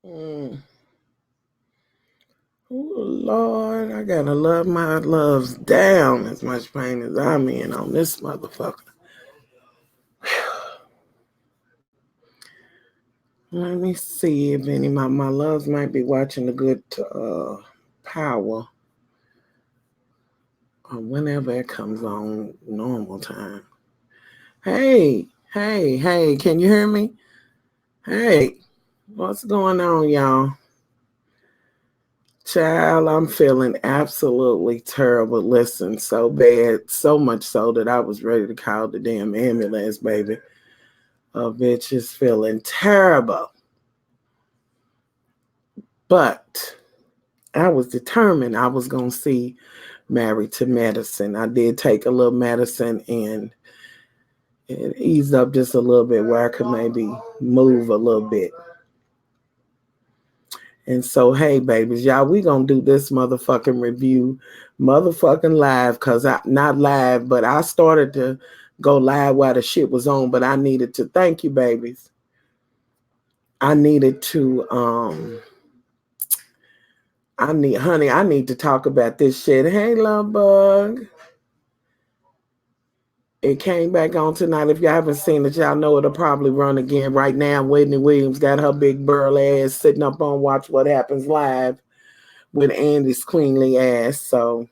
Mm. Oh, Lord, I gotta love my loves down as much pain as I'm in on this motherfucker. Let me see if any of my loves might be watching the good Power or whenever it comes on normal time. Hey, hey, can you hear me? Hey, what's going on, y'all? Child, I'm feeling absolutely terrible. Listen, so bad, so much so that I was ready to call the damn ambulance, baby. A bitch is feeling terrible. But I was determined I was going to see Married to Medicine. I did take a little medicine and it eased up just a little bit where I could maybe move a little bit. And so, hey, babies, y'all, we gonna do this motherfucking review, motherfucking live, cause I not live, but I started to go live while the shit was on, but I needed to thank you, babies. I needed to I need to talk about this shit. Hey, love bug. It came back on tonight. If y'all haven't seen it, y'all know it'll probably run again. Right now, Whitney Williams got her big burl ass sitting up on Watch What Happens Live with Andy's queenly ass. So,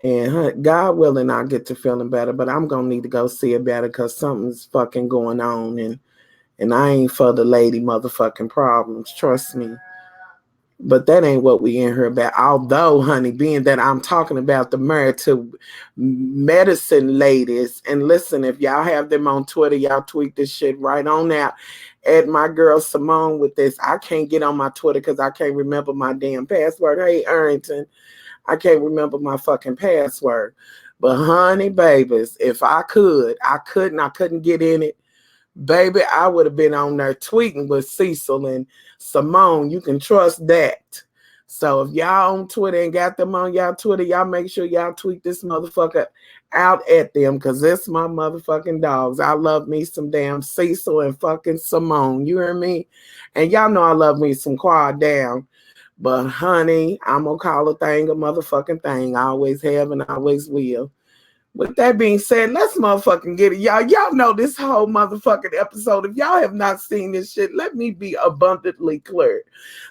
and God willing, I'll get to feeling better. But I'm gonna need to go see about it because something's fucking going on, and I ain't for the lady motherfucking problems. Trust me. But that ain't what we in here about. Although, honey, being that I'm talking about the Married to Medicine ladies, and listen, if y'all have them on Twitter, y'all tweet this shit right on out. At my girl Simone with this. I can't get on my Twitter because I can't remember my damn password. Hey, Arrington, I can't remember my fucking password. But honey, babies, if I couldn't get in it. Baby, I would have been on there tweeting with Cecil and Simone. You can trust that. So if y'all on Twitter and got them on y'all Twitter, y'all make sure y'all tweet this motherfucker out at them because it's my motherfucking dogs. I love me some damn Cecil and fucking Simone. You hear me? And y'all know I love me some Quad Down. But honey, I'm gonna call a thing a motherfucking thing. I always have and always will. With that being said, let's motherfucking get it. Y'all know this whole motherfucking episode. If y'all have not seen this shit, let me be abundantly clear.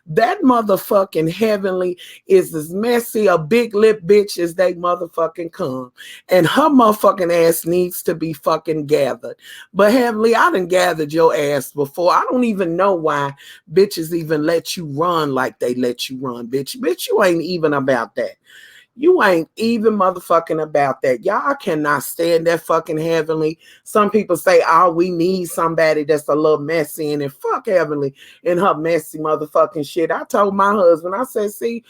That motherfucking Heavenly is as messy a big lip bitch as they motherfucking come. And her motherfucking ass needs to be fucking gathered. But Heavenly, I done gathered your ass before. I don't even know why bitches even let you run like they let you run, bitch. Bitch, you ain't even about that. You ain't even motherfucking about that. Y'all cannot stand that fucking Heavenly. Some people say, oh, we need somebody that's a little messy in it. Fuck Heavenly and her messy motherfucking shit. I told my husband, I said, see,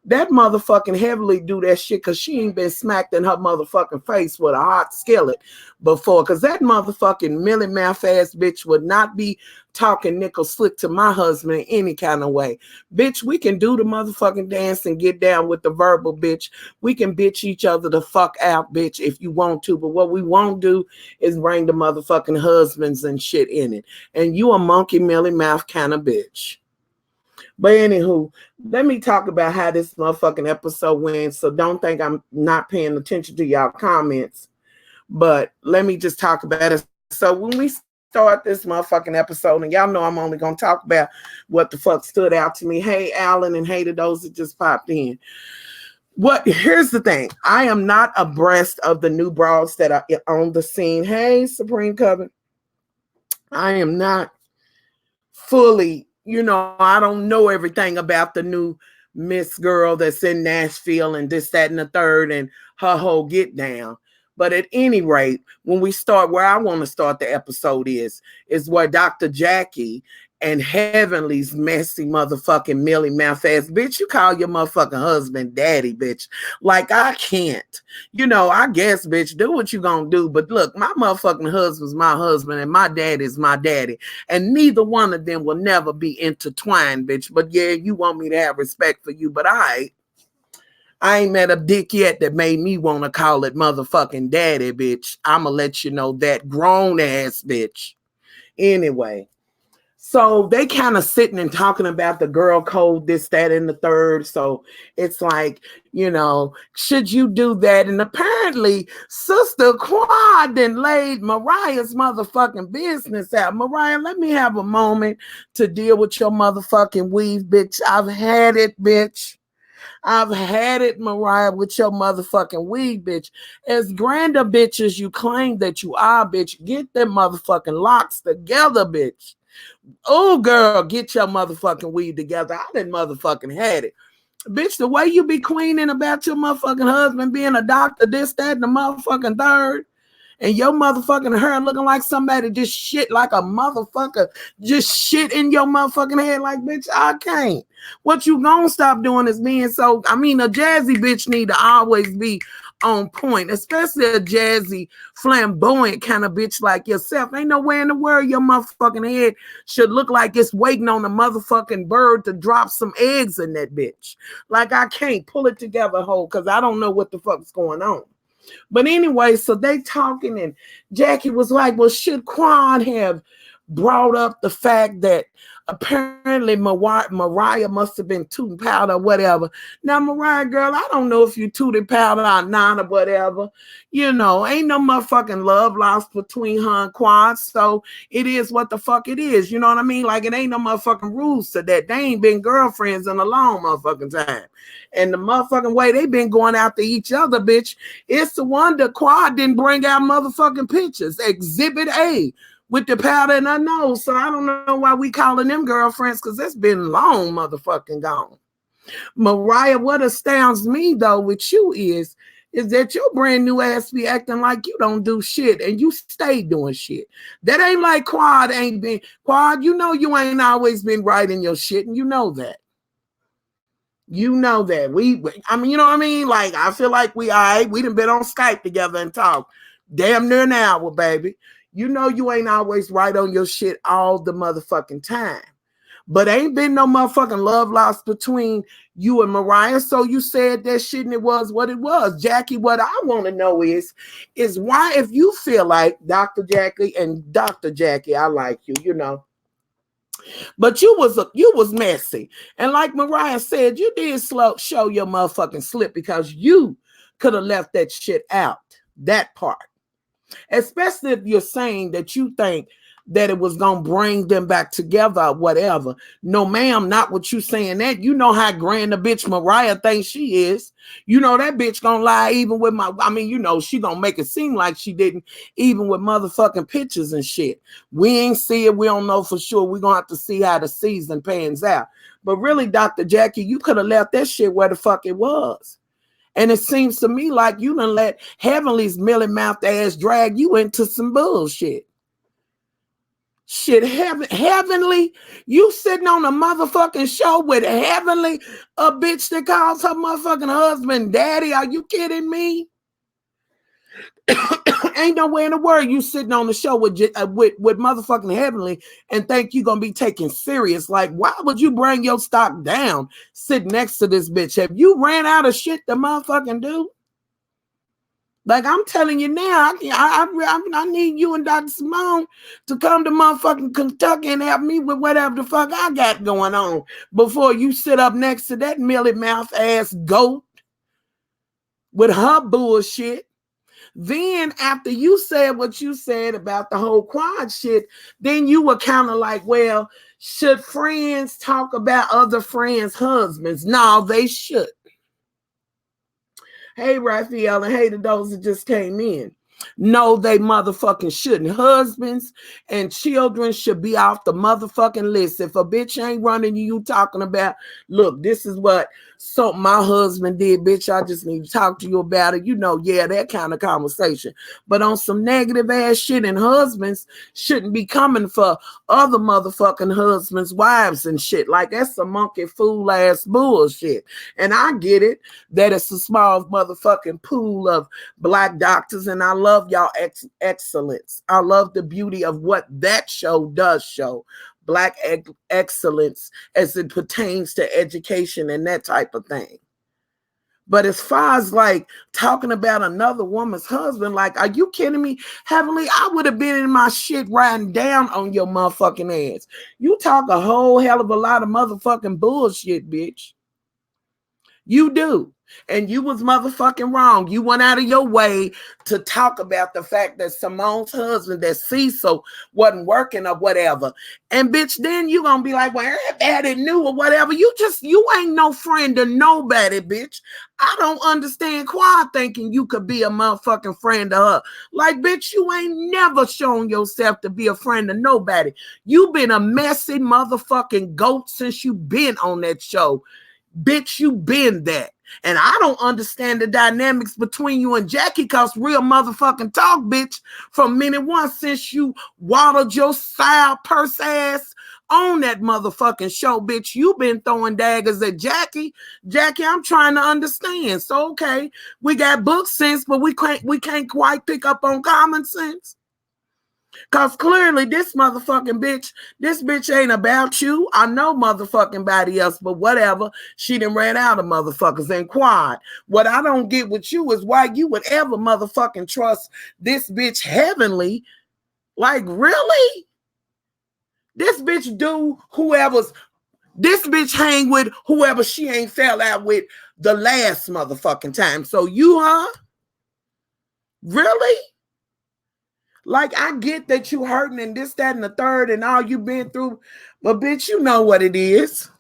that motherfucking Heavenly do that shit because she ain't been smacked in her motherfucking face with a hot skillet before. Because that motherfucking Millie mouth ass bitch would not be talking nickel slick to my husband in any kind of way. Bitch, we can do the motherfucking dance and get down with the verbal, bitch. We can bitch each other the fuck out, bitch, if you want to. But what we won't do is bring the motherfucking husbands and shit in it. And you a monkey Millie mouth kind of bitch. But anywho, let me talk about how this motherfucking episode went. So don't think I'm not paying attention to y'all comments. But let me just talk about it. So when we start this motherfucking episode, and y'all know I'm only going to talk about what the fuck stood out to me. Hey, Alan, and hey to those that just popped in. Here's the thing. I am not abreast of the new bras that are on the scene. Hey, Supreme Coven. I am not fully, I don't know everything about the new Miss Girl that's in Nashville and this, that, and the third and her whole get down. But at any rate, when we start where I want to start the episode is where Dr. Jackie and Heavenly's messy motherfucking Millie mouth ass bitch, you call your motherfucking husband daddy, bitch. Like I can't. I guess, bitch, do what you gonna do. But look, my motherfucking husband's my husband and my daddy's my daddy. And neither one of them will never be intertwined, bitch. But yeah, you want me to have respect for you, but I ain't met a dick yet that made me want to call it motherfucking daddy, bitch. I'ma let you know that grown ass bitch. Anyway, So they kind of sitting and talking about the girl code, this, that, and the third. So it's like, should you do that? And apparently, Sister Quad then laid Mariah's motherfucking business out. Mariah, let me have a moment to deal with your motherfucking weave, bitch. I've had it, bitch. I've had it, Mariah, with your motherfucking weed, bitch. As grand a bitch as you claim that you are, bitch, get them motherfucking locks together, bitch. Oh, girl, get your motherfucking weed together. I didn't motherfucking had it. Bitch, the way you be queening about your motherfucking husband being a doctor, this, that, and the motherfucking third, and your motherfucking hair looking like somebody just shit like a motherfucker, just shit in your motherfucking head like, bitch, I can't. What you gonna stop doing is being so, a jazzy bitch need to always be on point, especially a jazzy, flamboyant kind of bitch like yourself. Ain't nowhere in the world your motherfucking head should look like it's waiting on a motherfucking bird to drop some eggs in that bitch. Like, I can't pull it together whole because I don't know what the fuck's going on. But anyway, so they talking, and Jackie was like, well, should Quan have brought up the fact that apparently Mariah must have been tooting powder or whatever. Now, Mariah, girl, I don't know if you tooted powder or not or whatever. Ain't no motherfucking love lost between her and Quan, so it is what the fuck it is. You know what I mean? Like, it ain't no motherfucking rules to that. They ain't been girlfriends in a long motherfucking time. And the motherfucking way they been going after each other, bitch, it's the wonder Quad didn't bring out motherfucking pictures. Exhibit A with the powder in her nose. So I don't know why we calling them girlfriends, because it's been long motherfucking gone. Mariah, what astounds me though with you is that your brand new ass be acting like you don't do shit and you stay doing shit. That ain't like Quad ain't been. Quad, you ain't always been right in your shit, and you know that. You know that. You know what I mean? Like, I feel like we done been on Skype together and talk damn near an hour, baby. You ain't always right on your shit all the motherfucking time. But ain't been no motherfucking love lost between you and Mariah. So you said that shit and it was what it was. Jackie, what I want to know is why, if you feel like Dr. Jackie and Dr. Jackie, I like you, but you was messy. And like Mariah said, you did show your motherfucking slip, because you could have left that shit out, that part. Especially if you're saying that you think that it was going to bring them back together or whatever. No, ma'am, not what you saying that. You know how grand a bitch Mariah thinks she is. That bitch going to lie even with she going to make it seem like she didn't, even with motherfucking pictures and shit. We ain't see it. We don't know for sure. We're going to have to see how the season pans out. But really, Dr. Jackie, you could have left that shit where the fuck it was. And it seems to me like you done let Heavenly's millie-mouthed ass drag you into some bullshit. Shit, Heavenly, you sitting on a motherfucking show with Heavenly, a bitch that calls her motherfucking husband daddy. Are you kidding me? Ain't nowhere in the world you sitting on the show with motherfucking Heavenly and think you gonna be taken serious. Like, why would you bring your stock down sitting next to this bitch? Have you ran out of shit to motherfucking do? Like, I'm telling you now, I need you and Dr. Simone to come to motherfucking Kentucky and help me with whatever the fuck I got going on before you sit up next to that millie mouth ass goat with her bullshit. Then after you said what you said about the whole Quad shit, then you were kind of like, well, should friends talk about other friends' husbands? No, they should. Hey, Raphael, and hey to those that just came in. No, they motherfucking shouldn't. Husbands and children should be off the motherfucking list. If a bitch ain't running you talking about, look, this is what something my husband did, bitch, I just need to talk to you about it. Yeah, that kind of conversation. But on some negative ass shit, and husbands shouldn't be coming for other motherfucking husbands' wives and shit. Like, that's some monkey fool ass bullshit. And I get it that it's a small motherfucking pool of Black doctors, and I love y'all excellence. I love the beauty of what that show does show. Black excellence as it pertains to education and that type of thing. But as far as like talking about another woman's husband, like, are you kidding me? Heavenly, I would have been in my shit riding down on your motherfucking ass. You talk a whole hell of a lot of motherfucking bullshit, bitch. You do. And you was motherfucking wrong. You went out of your way to talk about the fact that Simone's husband, that Cecil, wasn't working or whatever. And bitch, then you gonna be like, well, everybody knew or whatever. You ain't no friend to nobody, bitch. I don't understand Quad thinking you could be a motherfucking friend to her. Like, bitch, you ain't never shown yourself to be a friend to nobody. You been a messy motherfucking goat since you been on that show. Bitch, you been that. And I don't understand the dynamics between you and Jackie, because real motherfucking talk, bitch, from minute one since you waddled your sour purse ass on that motherfucking show, bitch, you been throwing daggers at Jackie. Jackie, I'm trying to understand. So, okay, we got book sense, but we can't quite pick up on common sense. Because clearly this bitch ain't about you. I know motherfucking body else, but whatever. She done ran out of motherfuckers and Quad. What I don't get with you is why you would ever motherfucking trust this bitch Heavenly. Like, really? This bitch hang with whoever she ain't fell out with the last motherfucking time. So you, huh? Really? Like, I get that you hurting and this, that, and the third and all you been through, but bitch, you know what it is.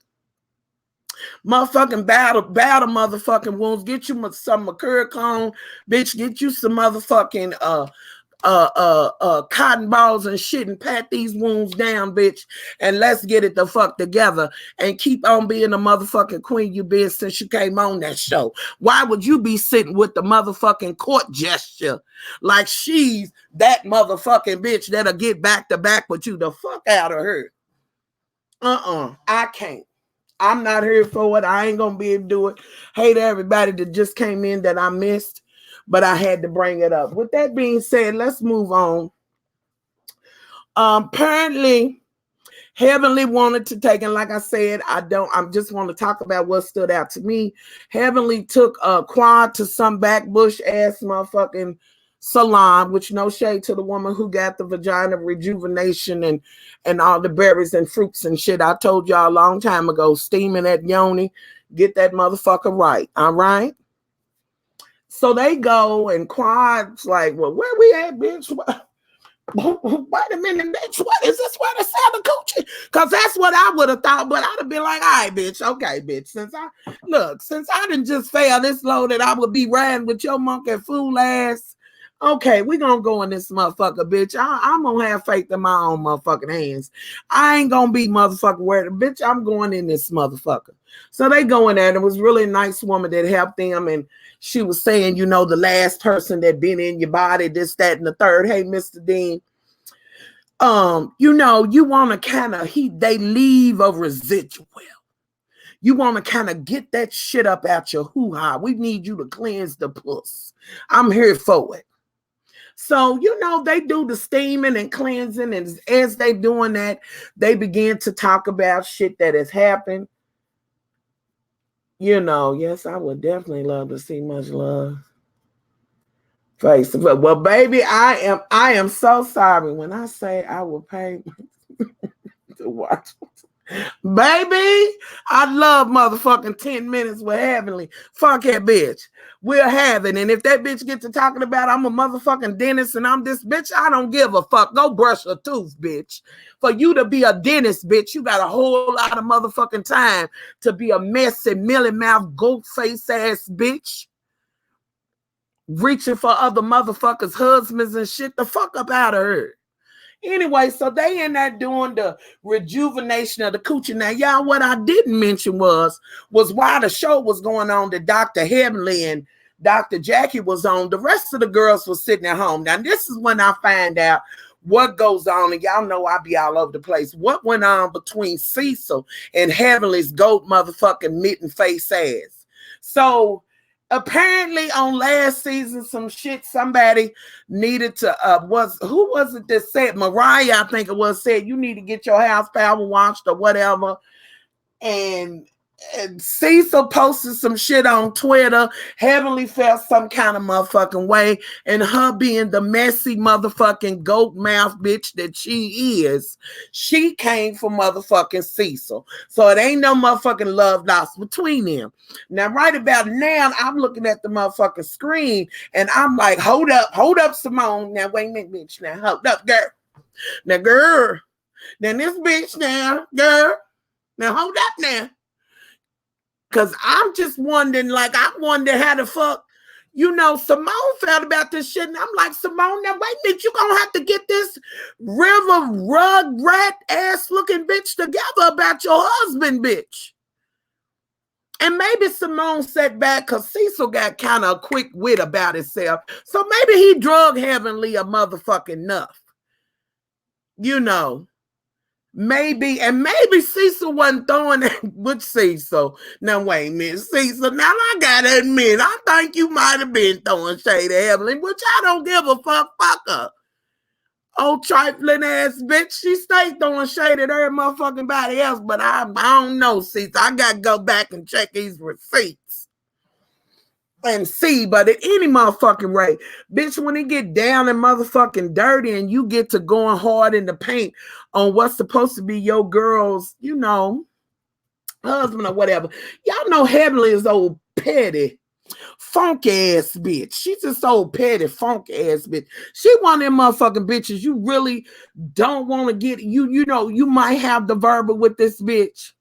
Motherfucking battle motherfucking wounds. Get you some Mercurochrome, bitch. Get you some motherfucking cotton balls and shit and pat these wounds down, bitch, and let's get it the fuck together and keep on being the motherfucking queen you been since you came on that show. Why would you be sitting with the motherfucking court gesture like she's that motherfucking bitch that'll get back to back with you? The fuck out of her. I can't. I'm not here for it. I ain't gonna be able to do it. Hey to everybody that just came in that I missed, but I had to bring it up. With that being said, let's move on. Apparently, Heavenly wanted to take, and like I said, I just want to talk about what stood out to me. Heavenly took Quad to some backbush ass motherfucking salon, which no shade to the woman who got the vagina rejuvenation and all the berries and fruits and shit. I told y'all a long time ago, steaming that yoni, get that motherfucker right. All right. So they go and Quad's like, well, where we at, bitch? Wait a minute, bitch. What is this? Where the Santa Coochie? Because that's what I would have thought, but I'd have been like, all right, bitch. Okay, bitch. Since I didn't just fail this low that I would be riding with your monkey fool ass. Okay, we gonna go in this motherfucker, bitch. I'm gonna have faith in my own motherfucking hands. I ain't gonna be motherfucking worried. Bitch, I'm going in this motherfucker. So they go in there, and it was really a nice woman that helped them, and she was saying, you know, the last person that been in your body, this, that, and the third. Hey, Mr. Dean, you know, you want to kind of, they leave a residual. You want to kind of get that shit up out your hoo-ha. We need you to cleanse the puss. I'm here for it. So, you know, they do the steaming and cleansing, and as they doing that, they begin to talk about shit that has happened. You know, yes, I would definitely love to see Much Love face. Well, baby, I am so sorry when I say I will pay to watch. Baby, I love motherfucking 10 minutes with Heavenly. Fuck that bitch. We'll have it. And if that bitch gets to talking about I'm a motherfucking dentist and I'm this bitch, I don't give a fuck. Go brush a tooth, bitch. For you to be a dentist, bitch, you got a whole lot of motherfucking time to be a messy, millie mouth, goat face ass bitch. Reaching for other motherfuckers' husbands and shit. The fuck up out of her. Anyway, so they in there doing the rejuvenation of the coochie. Now, y'all, what I didn't mention was while the show was going on that Dr. Heavenly and Dr. Jackie was on, the rest of the girls were sitting at home. Now, this is when I find out what goes on, and y'all know I be all over the place. What went on between Cecil and Heavenly's goat motherfucking mitten face ass. So, apparently on last season, some shit somebody needed to who was it that said, Mariah, I think it was, said you need to get your house power washed or whatever. And And Cecil posted some shit on Twitter. Heavenly felt some kind of motherfucking way. And her being the messy motherfucking goat mouth bitch that she is, she came for motherfucking Cecil. So it ain't no motherfucking love lost between them. Now, right about now, I'm looking at the motherfucking screen and I'm like, hold up, Simone. Now, wait a minute, bitch. Now, hold up, girl. Now, girl. Now, this bitch now, girl. Now, hold up now. Because I'm just wondering, like, I wonder how the fuck, Simone felt about this shit. And I'm like, Simone, now wait a minute, you're going to have to get this river rug rat ass looking bitch together about your husband, bitch. And maybe Simone sat back because Cecil got kind of a quick wit about himself. So maybe he drug Heavenly a motherfucking enough. Maybe Cecil wasn't throwing it with Cecil. Now, wait a minute, Cecil. Now, I gotta admit, I think you might have been throwing shade at Evelyn, which I don't give a fuck. Fuck her. Old trifling ass bitch. She stayed throwing shade at every motherfucking body else, but I don't know, Cecil. I gotta go back and check these receipts and see, but at any motherfucking rate, bitch, when it get down and motherfucking dirty and you get to going hard in the paint on what's supposed to be your girl's, husband or whatever, y'all know Heavenly is old petty, funky ass bitch. She's just old petty, funky ass bitch. She one of them motherfucking bitches you really don't want to get, you might have the verbal with this bitch.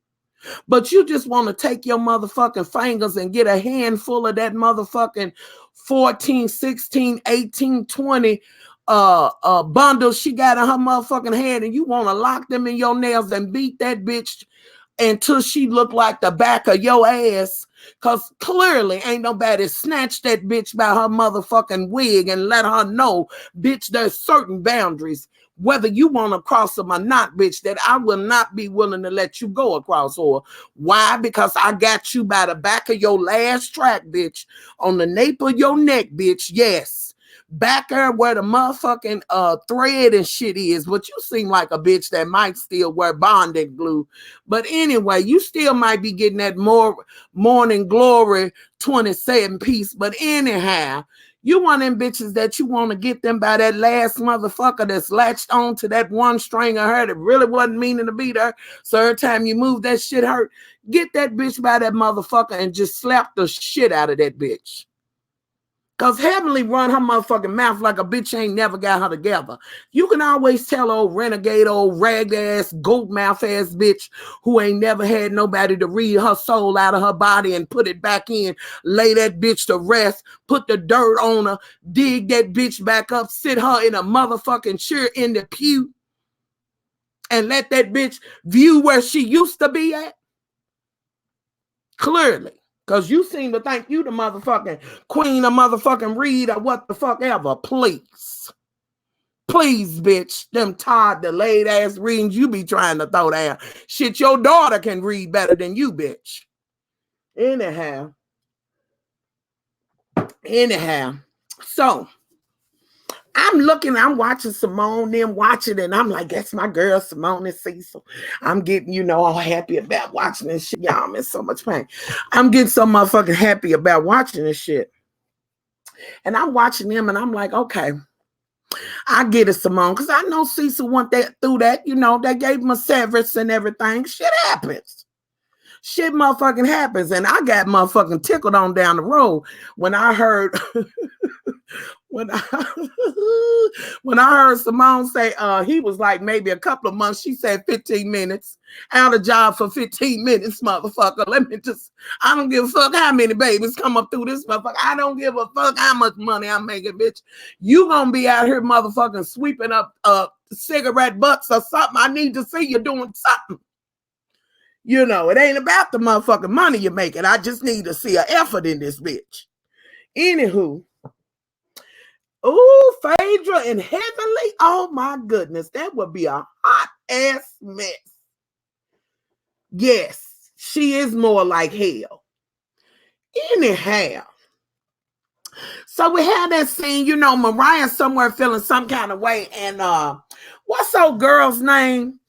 But you just want to take your motherfucking fingers and get a handful of that motherfucking 14, 16, 18, 20 bundles she got in her motherfucking hand, and you want to lock them in your nails and beat that bitch until she look like the back of your ass. Because clearly ain't nobody snatched that bitch by her motherfucking wig and let her know, bitch, there's certain boundaries, whether you want to cross them or not, bitch, that I will not be willing to let you go across. Or why? Because I got you by the back of your last track, bitch, on the nape of your neck, bitch. Yes. Back there where the motherfucking thread and shit is, but you seem like a bitch that might still wear bondage glue. But anyway, you still might be getting that more Morning Glory 27 piece. But anyhow, you one of them bitches that you want to get them by that last motherfucker that's latched on to that one string of her that really wasn't meaning to be there. So every time you move, that shit hurt. Get that bitch by that motherfucker and just slap the shit out of that bitch. Because Heavenly run her motherfucking mouth like a bitch ain't never got her together. You can always tell old renegade, old ragged ass, goat mouth ass bitch who ain't never had nobody to read her soul out of her body and put it back in, lay that bitch to rest, put the dirt on her, dig that bitch back up, sit her in a motherfucking chair in the pew, and let that bitch view where she used to be at. Clearly. Because you seem to think you the motherfucking queen of motherfucking read or what the fuck ever. Please. Please, bitch. Them tired, delayed ass readings you be trying to throw down. Shit, your daughter can read better than you, bitch. Anyhow. So, I'm watching Simone, them watching, and I'm like, that's my girl, Simone and Cecil. I'm getting, all happy about watching this shit. Y'all, I'm in so much pain. I'm getting so motherfucking happy about watching this shit. And I'm watching them, and I'm like, okay, I get it, Simone, because I know Cecil went through that. They gave him a severance and everything. Shit happens. Shit motherfucking happens. And I got motherfucking tickled on down the road when I heard... When I heard Simone say he was like maybe a couple of months, she said 15 minutes, out of job for 15 minutes, motherfucker. I don't give a fuck how many babies come up through this motherfucker. I don't give a fuck how much money I'm making, bitch. You gonna be out here motherfucking sweeping up cigarette butts or something. I need to see you doing something. It ain't about the motherfucking money you're making. I just need to see an effort in this bitch. Anywho. Ooh, Phaedra and Heavenly. Oh my goodness. That would be a hot ass mess. Yes, she is more like hell. Anyhow. So we had that scene, Mariah somewhere feeling some kind of way. And what's old girl's name?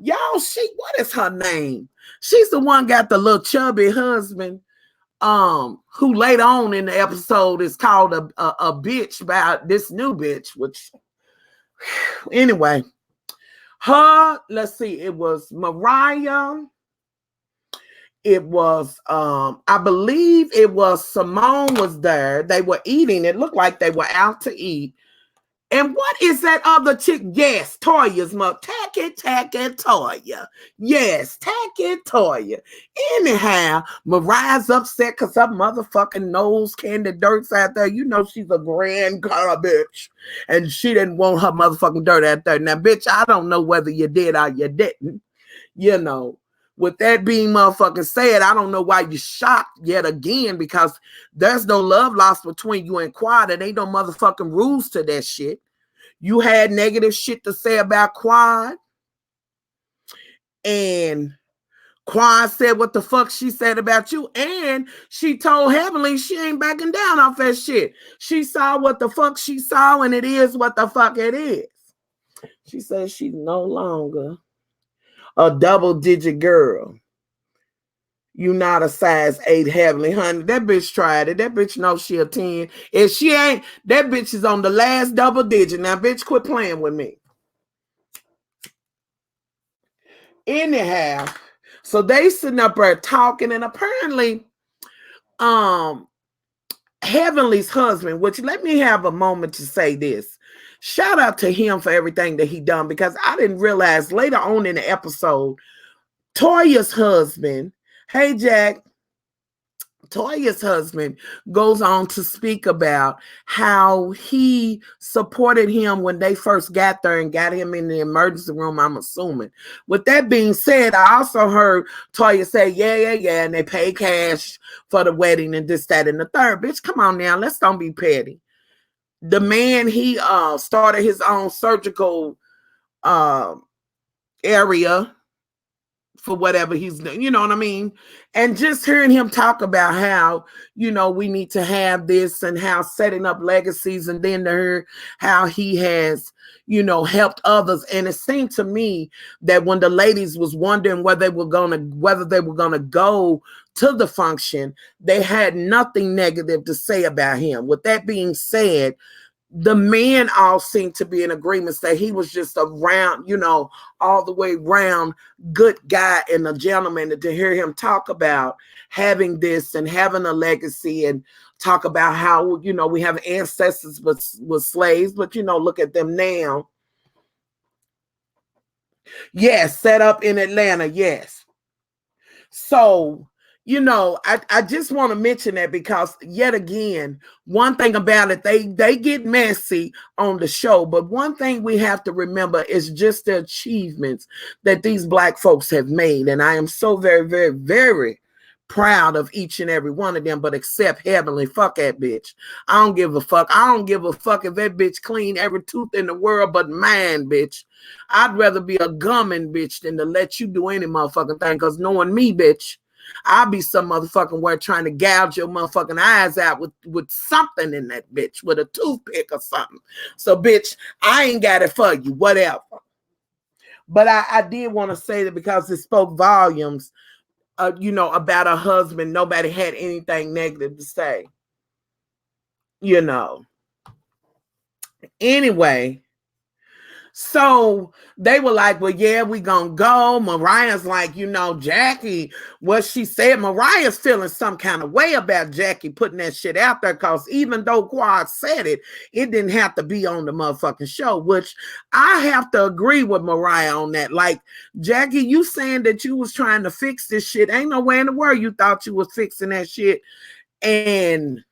Y'all, what is her name? She's the one got the little chubby husband, who later on in the episode is called a bitch by this new bitch, which anyway, let's see, it was Mariah. It was, I believe it was Simone was there. They were eating. It looked like they were out to eat. And what is that other chick? Yes, Toya's mother. Tacky Toya. Yes, Tacky Toya. Anyhow, Mariah's upset because her motherfucking nose candy dirt's out there. You know she's a grand girl, bitch. And she didn't want her motherfucking dirt out there. Now, bitch, I don't know whether you did or you didn't. You know. With that being motherfucking said, I don't know why you're shocked yet again, because there's no love lost between you and Quad. There ain't no motherfucking rules to that shit. You had negative shit to say about Quad, and Quad said what the fuck she said about you, and she told Heavenly she ain't backing down off that shit. She saw what the fuck she saw, and it is what the fuck it is. She says she's no longer a double-digit girl. You not a size 8 Heavenly, honey. That bitch tried it. That bitch knows she a 10. If she ain't, that bitch is on the last double digit. Now, bitch, quit playing with me. Anyhow, so they sitting up there talking, and apparently, Heavenly's husband, which let me have a moment to say this. Shout out to him for everything that he done, because I didn't realize later on in the episode, Toya's husband, hey Jack, Toya's husband goes on to speak about how he supported him when they first got there and got him in the emergency room, I'm assuming. With that being said, I also heard Toya say, yeah, and they pay cash for the wedding and this, that, and the third. Bitch, come on now, let's don't be petty. The man, he started his own surgical area for whatever he's doing, you know what I mean? And just hearing him talk about how, you know, we need to have this, and how setting up legacies, and then to hear how he has, you know, helped others. And it seemed to me that when the ladies was wondering whether they were gonna go to the function, they had nothing negative to say about him. With that being said, the men all seem to be in agreement that he was just a round, you know, all the way round good guy and a gentleman. And to hear him talk about having this and having a legacy, and talk about how, you know, we have ancestors with slaves, but, you know, look at them now. Yes, set up in Atlanta, yes. So, you know, I just want to mention that, because yet again, one thing about it, they get messy on the show, but one thing we have to remember is just the achievements that these Black folks have made. And I am so very, very, very proud of each and every one of them, but except Heavenly, fuck that bitch. I don't give a fuck. I don't give a fuck if that bitch clean every tooth in the world but mine, bitch. I'd rather be a gumming bitch than to let you do any motherfucking thing, because knowing me, bitch, I'll be some motherfucking where trying to gouge your motherfucking eyes out with something in that bitch, with a toothpick or something. So, bitch, I ain't got it for you, whatever. But I did want to say that, because it spoke volumes, you know, about her husband. Nobody had anything negative to say, you know. Anyway, so they were like, well, yeah, we gonna go. Mariah's like, you know, Jackie, what she said, Mariah's feeling some kind of way about Jackie putting that shit out there, because even though Quad said it, it didn't have to be on the motherfucking show, which I have to agree with Mariah on that. Like, Jackie, you saying that you was trying to fix this shit. Ain't no way in the world you thought you was fixing that shit, and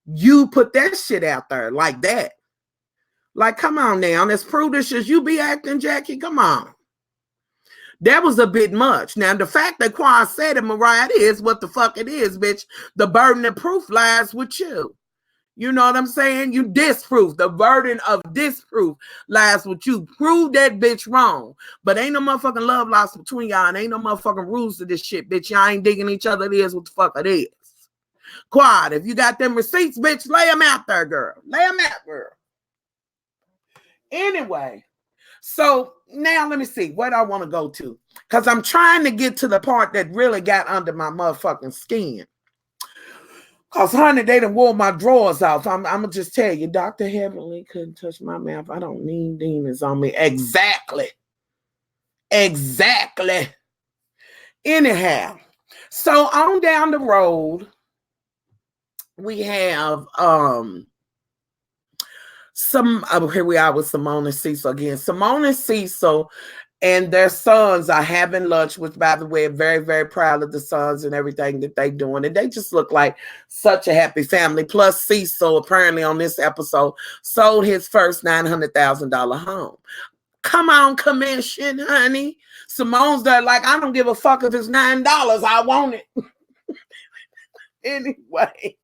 you put that shit out there like that. Like, come on now. As prudish as you be acting, Jackie, come on. That was a bit much. Now, the fact that Quad said it, Mariah, it is what the fuck it is, bitch. The burden of proof lies with you. You know what I'm saying? You disproof. The burden of disproof lies with you. Prove that bitch wrong. But ain't no motherfucking love lost between y'all, and ain't no motherfucking rules to this shit, bitch. Y'all ain't digging each other. It is what the fuck it is. Quad, if you got them receipts, bitch, lay them out there, girl. Lay them out, girl. Anyway, So now let me see what I want to go to, because I'm trying to get to the part that really got under my motherfucking skin. Because, honey, they done wore my drawers off. I'm going to just tell you, Dr. Heavenly couldn't touch my mouth. I don't need demons on me. Exactly. Exactly. Anyhow, so on down the road, we have here we are with Simone and Cecil again. Simone and Cecil and their sons are having lunch, which, by the way, I'm very, very proud of the sons and everything that they're doing. And they just look like such a happy family. Plus, Cecil, apparently on this episode, sold his first $900,000 home. Come on, commission, honey. Simone's there like, I don't give a fuck if it's $9. I want it. Anyway.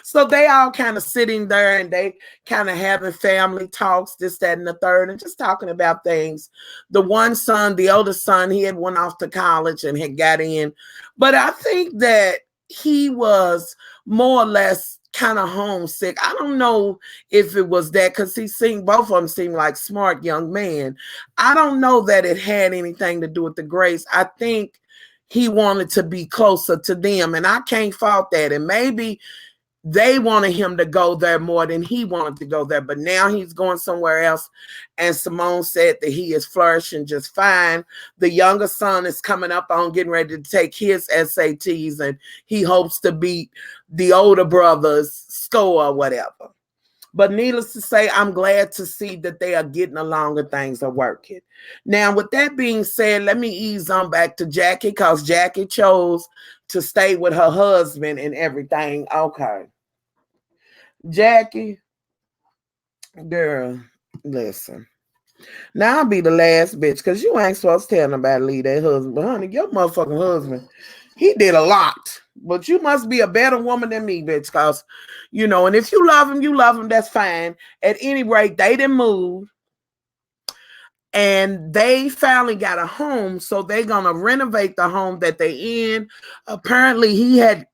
So they all kind of sitting there and they kind of having family talks, this, that, and the third, and just talking about things. The one son, the oldest son, he had went off to college and had got in. But I think that he was more or less kind of homesick. I don't know if it was that, because both of them seemed like smart young men. I don't know that it had anything to do with the grades. I think he wanted to be closer to them, and I can't fault that. And maybe they wanted him to go there more than he wanted to go there, but now he's going somewhere else. And Simone said that he is flourishing just fine. The younger son is coming up on getting ready to take his SATs, and he hopes to beat the older brother's score or whatever. But needless to say, I'm glad to see that they are getting along and things are working. Now, with that being said, let me ease on back to Jackie, because Jackie chose to stay with her husband and everything. Okay. Jackie, girl, listen. Now I'll be the last bitch, because you ain't supposed to tell nobody to leave that husband. But honey, your motherfucking husband, he did a lot. But you must be a better woman than me, bitch, because, and if you love him, that's fine. At any rate, they didn't move. And they finally got a home, so they're going to renovate the home that they're in. Apparently, he had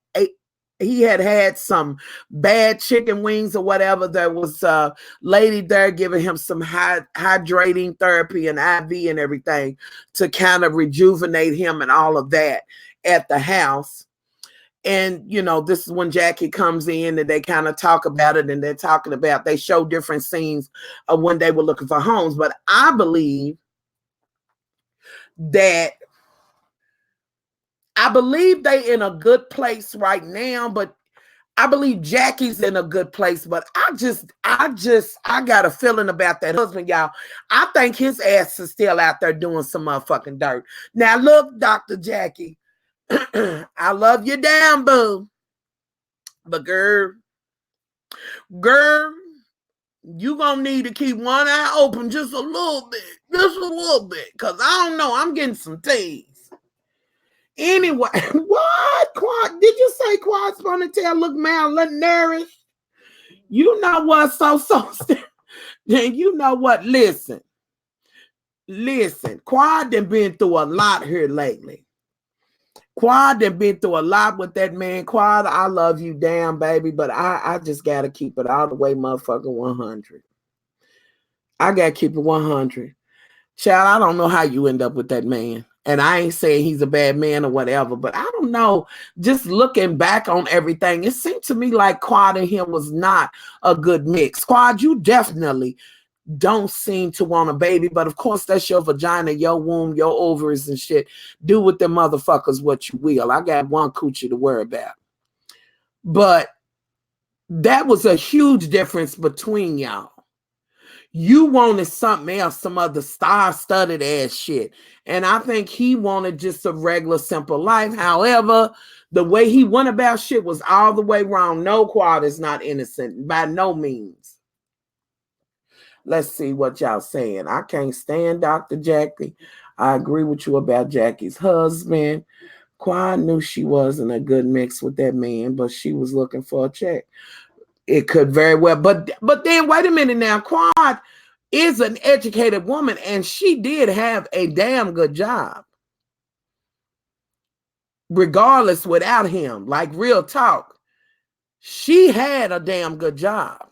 some bad chicken wings or whatever. There was a lady there giving him some hydrating therapy and IV and everything to kind of rejuvenate him and all of that at the house. And, this is when Jackie comes in and they kind of talk about it, and they show different scenes of when they were looking for homes. But I believe they in a good place right now, but I believe Jackie's in a good place, but I got a feeling about that husband, y'all. I think his ass is still out there doing some motherfucking dirt. Now, look, Dr. Jackie, I love you down, boo. But girl, you gonna need to keep one eye open just a little bit, because I don't know, I'm getting some tease. Anyway, what? Quad? Did you say Quad's ponytail look malnourished? You know what? Then you know what? Listen. Quad done been through a lot here lately. Quad done been through a lot with that man. Quad, I love you, damn baby, but I just gotta keep it all the way, motherfucking 100. I gotta keep it 100. Child, I don't know how you end up with that man. And I ain't saying he's a bad man or whatever, but I don't know. Just looking back on everything, it seemed to me like Quad and him was not a good mix. Quad, you definitely don't seem to want a baby, but of course that's your vagina, your womb, your ovaries and shit. Do with them motherfuckers what you will. I got one coochie to worry about. But that was a huge difference between y'all. You wanted something else, some other star-studded ass shit. And I think he wanted just a regular, simple life. However, the way he went about shit was all the way wrong. No, Quad is not innocent, by no means. Let's see what y'all saying. I can't stand Dr. Jackie. I agree with you about Jackie's husband. Quad knew she wasn't a good mix with that man, but she was looking for a check. It could very well, but then wait a minute now. Quad is an educated woman, and she did have a damn good job. Regardless, without him, like real talk, she had a damn good job.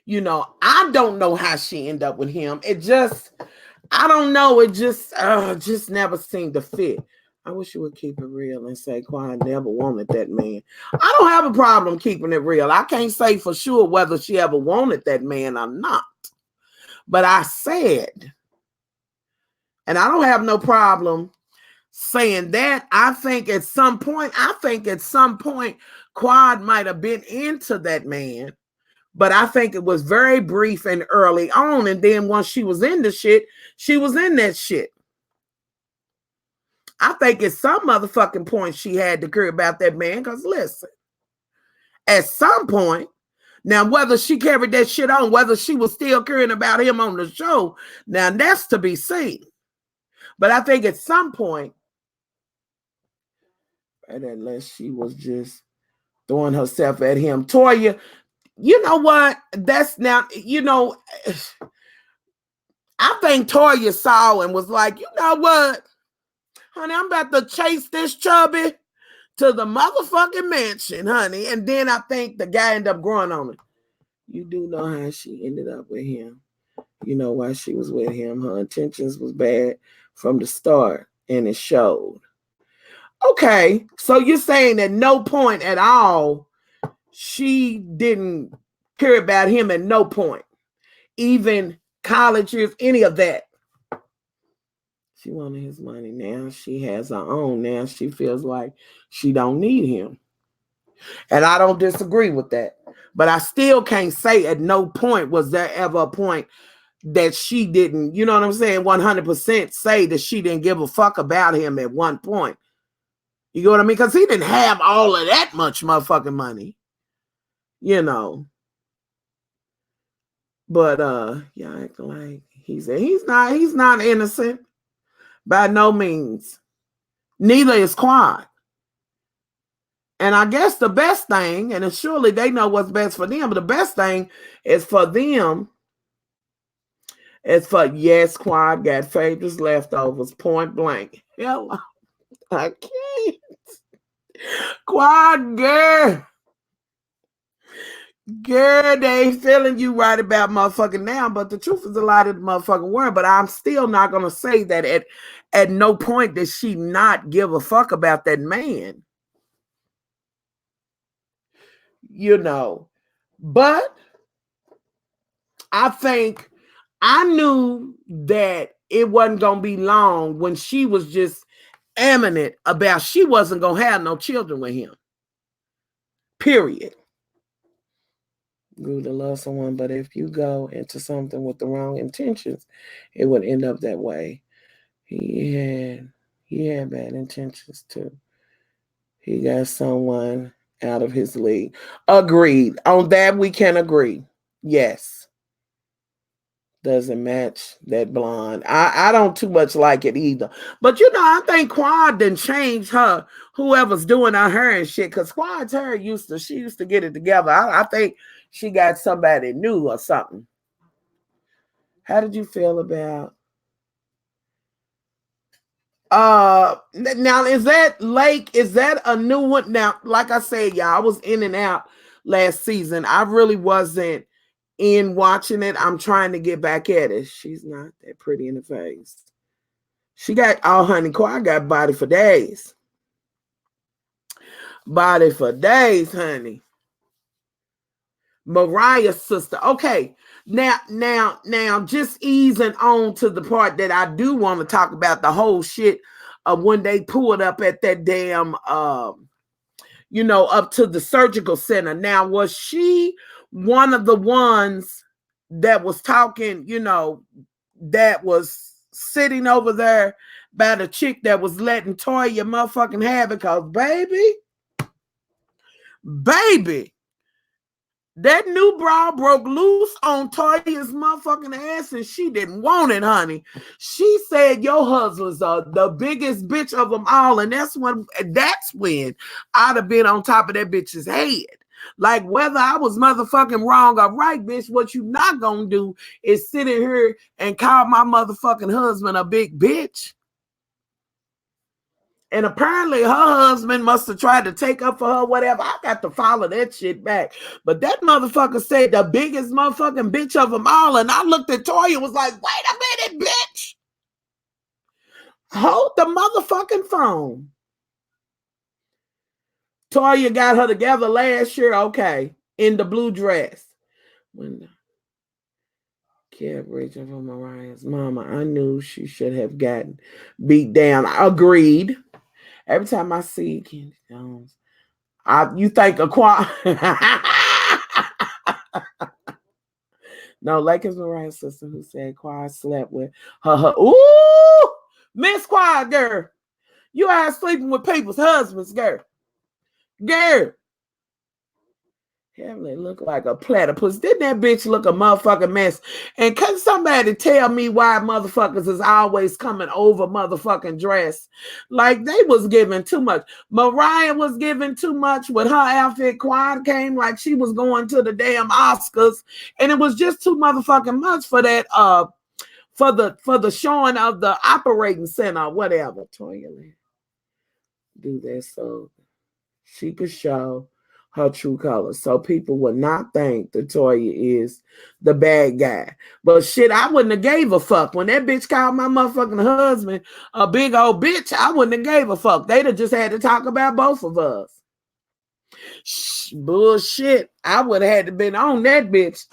You know, I don't know how she ended up with him. It just, I don't know. It just never seemed to fit. I wish you would keep it real and say, Quad never wanted that man. I don't have a problem keeping it real. I can't say for sure whether she ever wanted that man or not. But I said, and I don't have no problem saying that. I think at some point, Quad might have been into that man. But I think it was very brief and early on. And then once she was in the shit, she was in that shit. I think at some motherfucking point she had to care about that man. Because listen, at some point, now whether she carried that shit on, whether she was still caring about him on the show, now that's to be seen. But I think at some point, unless she was just throwing herself at him, Toya, you know what? That's now, you know, I think Toya saw and was like, you know what? Honey, I'm about to chase this chubby to the motherfucking mansion, honey. And then I think the guy ended up growing on it. You do know how she ended up with him. You know why she was with him. Her intentions was bad from the start, and it showed. Okay, so you're saying at no point at all she didn't care about him at no point, even college years, any of that. She wanted his money. Now she has her own. Now she feels like she don't need him. And I don't disagree with that. But I still can't say at no point was there ever a point that she didn't, you know what I'm saying, 100% say that she didn't give a fuck about him at one point. You know what I mean? Because he didn't have all of that much motherfucking money. You know. But y'all acting like he's not innocent. By no means. Neither is Quad. And I guess the best thing, and surely they know what's best for them, but the best thing is for them, yes, Quad got favors leftovers, point blank. Hello. I can't. Quad, girl. Girl, they ain't feeling you right about motherfucking now, but the truth is a lot of the motherfucking word. But I'm still not going to say that at no point did she not give a fuck about that man. You know. But I think I knew that it wasn't going to be long when she was just adamant about she wasn't going to have no children with him. Period. Good to love someone, but if you go into something with the wrong intentions, it would end up that way. He had bad intentions too. He got someone out of his league. Agreed. On that we can agree. Yes. Doesn't match that blonde. I don't too much like it either. But you know, I think Quad didn't change her, whoever's doing her hair and shit, because Quad's hair used to get it together. I think she got somebody new or something. How did you feel about now is that Lake? Is that a new one? Now, like I said, y'all, I was in and out last season. I really wasn't in watching it. I'm trying to get back at it. She's not that pretty in the face. She got, oh honey, I got body for days. Body for days, honey. Mariah's sister. Okay. Now, just easing on to the part that I do want to talk about, the whole shit of when they pulled up at that damn you know, up to the surgical center. Now, was she one of the ones that was talking, you know, that was sitting over there by the chick that was letting Toya motherfucking have it? Because baby, that new bra broke loose on Toya's motherfucking ass and she didn't want it, honey. She said your husband's the biggest bitch of them all, and that's when I'd have been on top of that bitch's head. Like, whether I was motherfucking wrong or right, bitch, what you not gonna do is sit in here and call my motherfucking husband a big bitch. And apparently her husband must have tried to take up for her, whatever. I got to follow that shit back. But that motherfucker said the biggest motherfucking bitch of them all. And I looked at Toya and was like, wait a minute, bitch. Hold the motherfucking phone. Toya got her together last year, okay, in the blue dress. When kept reaching for Mariah's mama, I knew she should have gotten beat down. I agreed. Every time I see Candy Jones, you think a quiet. No, like it's Mariah's sister who said Quiet slept with her. Ooh, Miss Quiet girl. You out sleeping with people's husbands, girl. Girl. Heavenly look like a platypus. Didn't that bitch look a motherfucking mess? And can somebody tell me why motherfuckers is always coming over motherfucking dress? Like they was giving too much. Mariah was giving too much with her outfit. Quad came like she was going to the damn Oscars. And it was just too motherfucking much for that for the showing of the operating center or whatever. Toya do that so she could show her true colors, so people would not think that Toya is the bad guy. But shit, I wouldn't have gave a fuck. When that bitch called my motherfucking husband a big old bitch, I wouldn't have gave a fuck. They'd have just had to talk about both of us. Bullshit. I would have had to been on that bitch.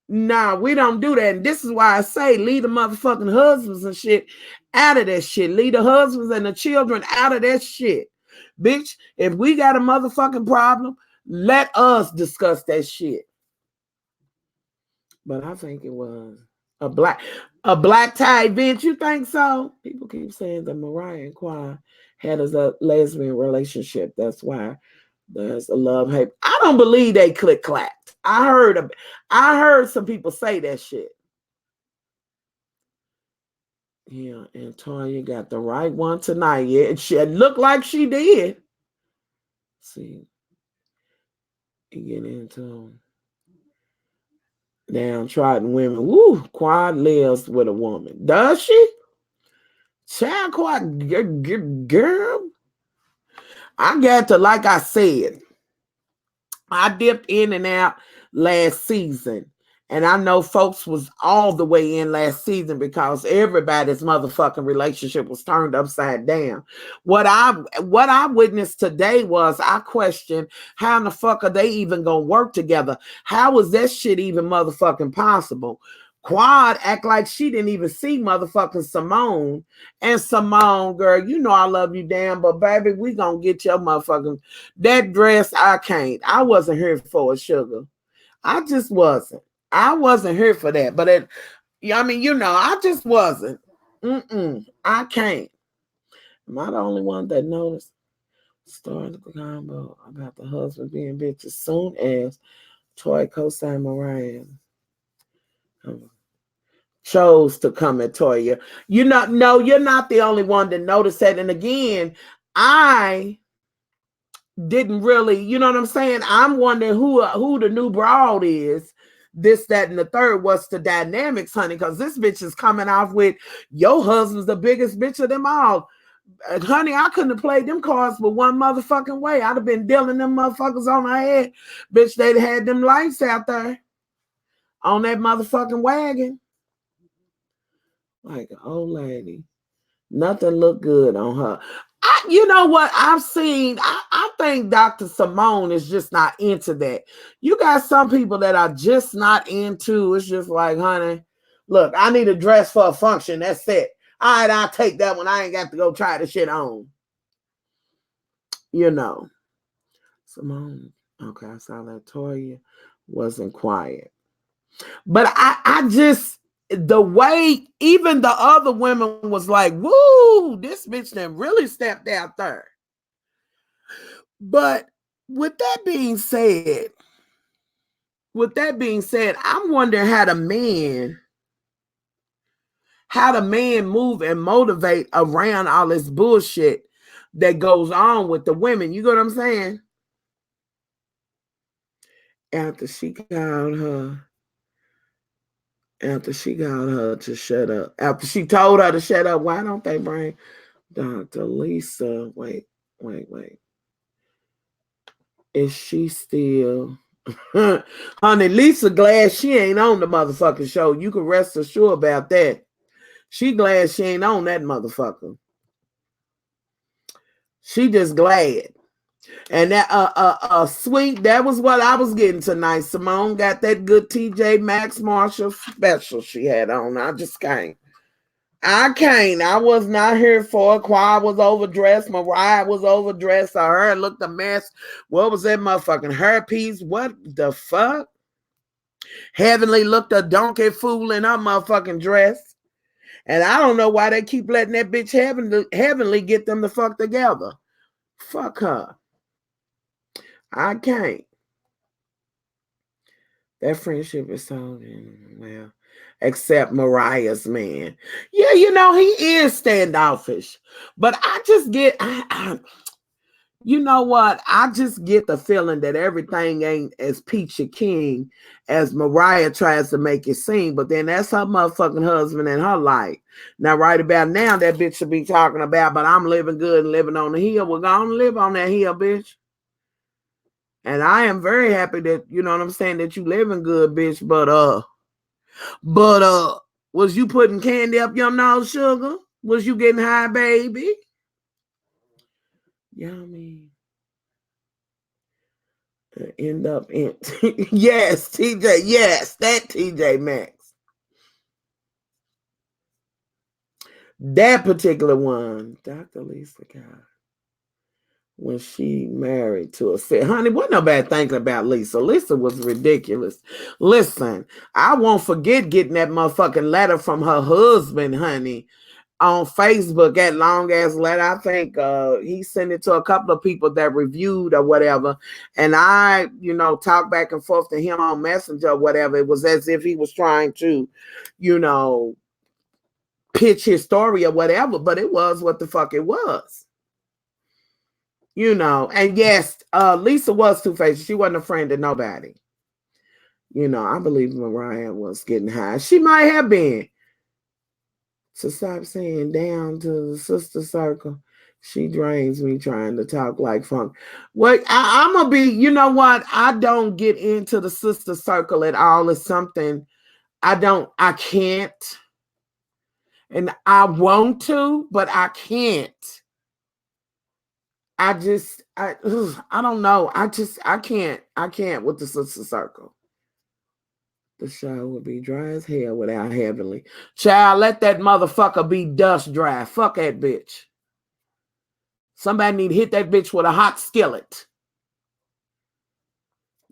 Nah, we don't do that. And this is why I say leave the motherfucking husbands and shit out of that shit. Leave the husbands and the children out of that shit. Bitch, if we got a motherfucking problem, let us discuss that shit. But I think it was a black tie event. You think so? People keep saying that Mariah and Quan had a lesbian relationship. That's why there's a love hate. I don't believe they click clacked. I heard some people say that shit. Yeah, and Toya got the right one tonight. Yeah, it looked like she did. See, get into downtrodden women. Woo, Quad lives with a woman. Does she? Child Quad, girl. I got to, like I said, I dipped in and out last season. And I know folks was all the way in last season because everybody's motherfucking relationship was turned upside down. What I witnessed today was I questioned how in the fuck are they even gonna work together? How is that shit even motherfucking possible? Quad act like she didn't even see motherfucking Simone. And Simone, girl, you know I love you damn, but baby, we gonna get your motherfucking that dress. I can't. I wasn't here for it, sugar. I just wasn't. I wasn't here for that, but I mean, you know, I just wasn't. I can't. Am I the only one that noticed? Started the combo about the husband being bitch as soon as Toy co-signed Mariah chose to come at Toya. You're not the only one that noticed that. And again, I didn't really, you know what I'm saying? I'm wondering who the new broad is. This, that, and the third. What's the dynamics, honey? Because this bitch is coming off with your husband's the biggest bitch of them all. Honey, I couldn't have played them cards but one motherfucking way. I'd have been dealing them motherfuckers on her head. Bitch, they'd had them lights out there on that motherfucking wagon. Like an old lady. Nothing looked good on her. You know what I've seen? I think Dr. Simone is just not into that. You got some people that are just not into. It's just like, honey, look, I need a dress for a function. That's it. All right, I'll take that one. I ain't got to go try the shit on. You know. Simone. Okay, I saw that Toya wasn't quiet. But I just, the way even the other women was like, woo, this bitch done really stepped out there. But with that being said, I'm wondering how the man move and motivate around all this bullshit that goes on with the women. You know what I'm saying? After she got her to shut up. After she told her to shut up, why don't they bring Dr. Lisa, wait. Is she still... Honey, Lisa glad she ain't on the motherfucking show. You can rest assured about that. She glad she ain't on that motherfucker. She just glad. And that sweet, that was what I was getting tonight. Simone got that good TJ Maxx Marshall special she had on. I just can't. I was not here for it. Choir was overdressed. Mariah was overdressed. Her hair looked a mess. What was that motherfucking hairpiece? What the fuck? Heavenly looked a donkey fool in her motherfucking dress. And I don't know why they keep letting that bitch Heavenly get them the fuck together. Fuck her. I can't. That friendship is so, well, except Mariah's man. Yeah, you know, he is standoffish. But I just get, you know what? I just get the feeling that everything ain't as peachy king as Mariah tries to make it seem. But then that's her motherfucking husband and her life. Now, right about now, that bitch should be talking about, but I'm living good and living on the hill. We're going to live on that hill, bitch. And I am very happy that, you know what I'm saying, that you living good, bitch. But was you putting candy up your nose, sugar? Was you getting high, baby? Yummy. End up in yes, TJ, yes, that TJ Maxx. That particular one, Dr. Lisa God. When she married to a honey, wasn't nobody thinking about Lisa. Lisa was ridiculous. Listen, I won't forget getting that motherfucking letter from her husband, honey, on Facebook, that long ass letter. I think he sent it to a couple of people that reviewed or whatever. And I, you know, talked back and forth to him on Messenger or whatever. It was as if he was trying to, you know, pitch his story or whatever, but it was what the fuck it was. You know, and yes, Lisa was two-faced. She wasn't a friend to nobody. You know, I believe Mariah was getting high. She might have been. So stop saying down to the sister circle. She drains me trying to talk like funk. Well, I'm going to be, you know what? I don't get into the sister circle at all. It's something I can't. And I want to, but I can't. I don't know. I can't with the sister circle. The show would be dry as hell without Heavenly. Child, let that motherfucker be dust dry. Fuck that bitch. Somebody need to hit that bitch with a hot skillet.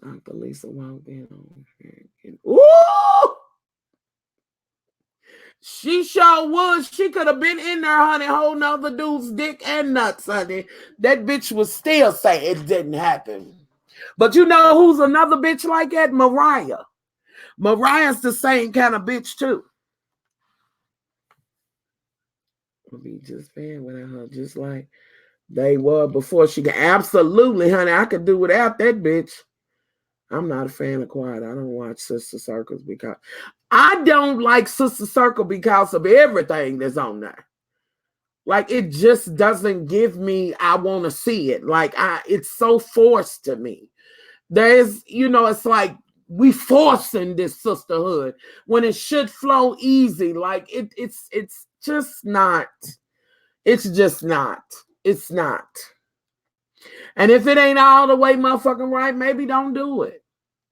Dr. Lisa walked in on. Ooh! She sure would. She could have been in there, honey, holding other dude's dick and nuts, honey. That bitch was still saying it didn't happen. But you know who's another bitch like that? Mariah. Mariah's the same kind of bitch, too. I'll be just fan with her, just like they were before she got. Absolutely, honey. I could do without that bitch. I'm not a fan of Quiet. I don't watch Sister Circles because I don't like Sister Circle because of everything that's on there. Like, it just doesn't give me, I want to see it. Like, it's so forced to me. There's, you know, it's like we forcing this sisterhood when it should flow easy. Like, it's just not. It's just not. It's not. And if it ain't all the way motherfucking right, maybe don't do it.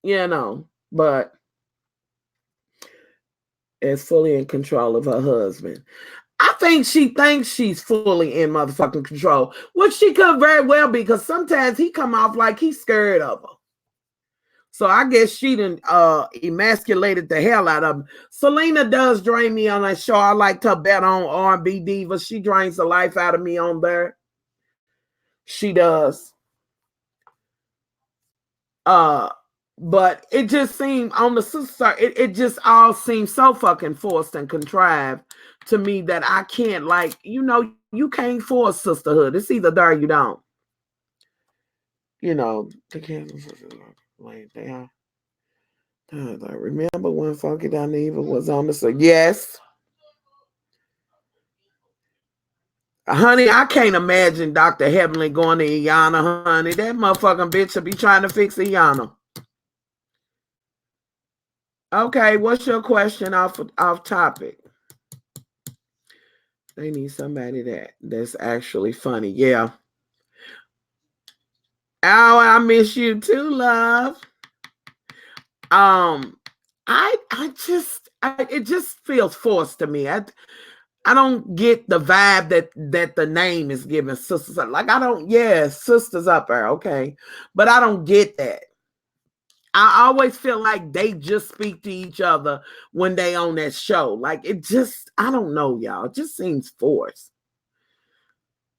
You know, but is fully in control of her husband. I think she thinks she's fully in motherfucking control, which she could very well be, because sometimes he come off like he's scared of her. So I guess she done emasculated the hell out of him. Selena does drain me on that show. I like to bet on R&B Diva. She drains the life out of me on there. She does. But it just seemed on the sister, it just all seems so fucking forced and contrived to me that I can't, like, you know, you can't force sisterhood. It's either there or you don't. You know, the Kansas like they are. I remember when Funky Dineva was on the show. Yes. Honey, I can't imagine Dr. Heavenly going to Iyanla, honey. That motherfucking bitch will be trying to fix Iyanla. Okay, what's your question off topic? They need somebody that's actually funny. Yeah. Oh, I miss you too, love. It just feels forced to me. I don't get the vibe that the name is giving. Sisters Up. Like I don't, yeah, Sisters Up there, okay. But I don't get that. I always feel like they just speak to each other when they on that show. Like it just, I don't know, y'all. It just seems forced.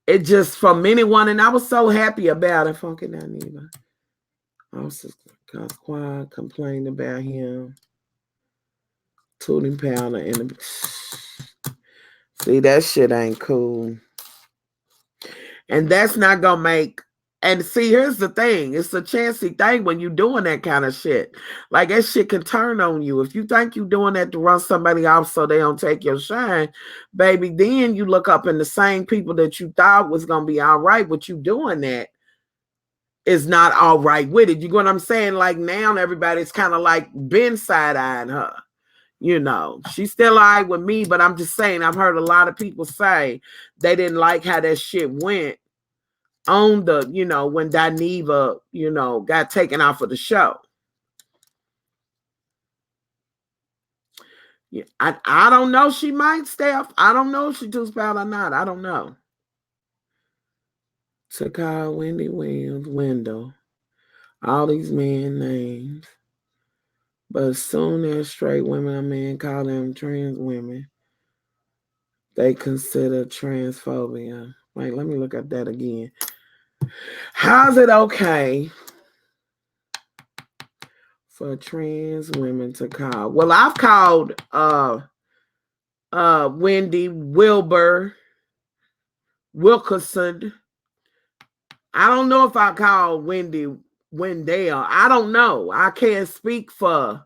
It just from anyone, and I was so happy about it. Funky Dineva. I was just quiet, complained about him. Tooting powder and see that shit ain't cool. And that's not gonna make. And see, here's the thing. It's a chancy thing when you're doing that kind of shit. Like that shit can turn on you. If you think you're doing that to run somebody off so they don't take your shine, baby, then you look up and the same people that you thought was gonna be all right with you doing that is not all right with it. You know what I'm saying? Like now everybody's kind of like been side-eyeing her. You know, she's still all right with me, but I'm just saying I've heard a lot of people say they didn't like how that shit went on the, you know, when Dineva, you know, got taken off of the show. Yeah, I don't know. She might stay off. I don't know if she too spout or not. I don't know. To call Wendy Williams, Wendell, all these men names. But as soon as straight women or men call them trans women, they consider transphobia. Wait, let me look at that again. How's it okay for trans women to call? Well, I've called Wendy Wilbur Wilkerson. I don't know if I call Wendy Wendell. I don't know. I can't speak for,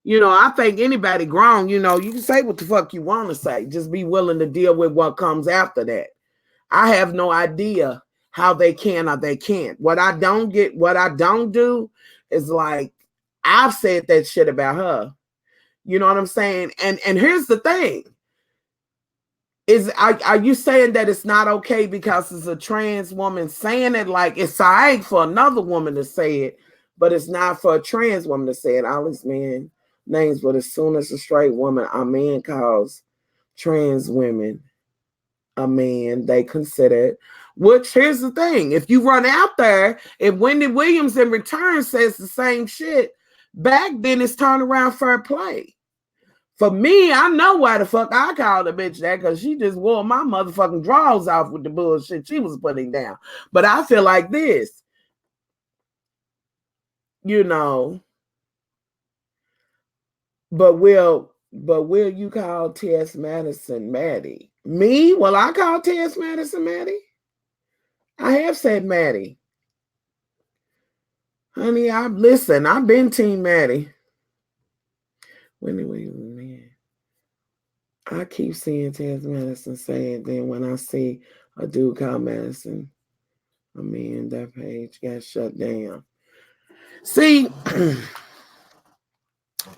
you know, I think anybody grown, you know, you can say what the fuck you want to say. Just be willing to deal with what comes after that. I have no idea how they can or they can't. What I don't do is like, I've said that shit about her. You know what I'm saying? And here's the thing. Are you saying that it's not okay because it's a trans woman saying it? Like it's all right for another woman to say it, but it's not for a trans woman to say it. All these men names, but as soon as a straight woman, a man calls trans women a man, they consider it. Which here's the thing: if you run out there, if Wendy Williams in return says the same shit back, then it's turned around fair play. For me, I know why the fuck I called a bitch that, because she just wore my motherfucking drawers off with the bullshit she was putting down. But I feel like this, you know. But will you call Tess Madison Maddie? Me? Well, I call Tess Madison Maddie. I have said Maddie. Honey, I've been Team Maddie. Anyway, man. I keep seeing Tess Madison say it. Then when I see a dude called Madison, I mean, that page got shut down. See,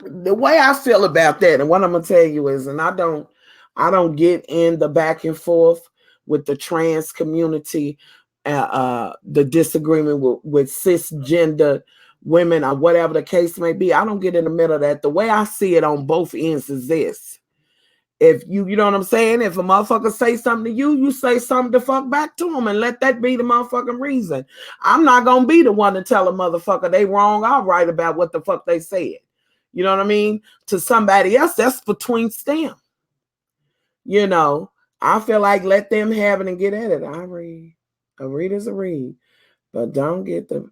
the way I feel about that, and what I'm gonna tell you is, and I don't get in the back and forth with the trans community, the disagreement with cisgender women or whatever the case may be. I don't get in the middle of that. The way I see it on both ends is this. If you know what I'm saying? If a motherfucker say something to you, you say something to fuck back to them and let that be the motherfucking reason. I'm not going to be the one to tell a motherfucker they wrong or right about what the fuck they said. You know what I mean? To somebody else, that's between them. You know, I feel like let them have it and get at it. I read. A read is a read. But don't get the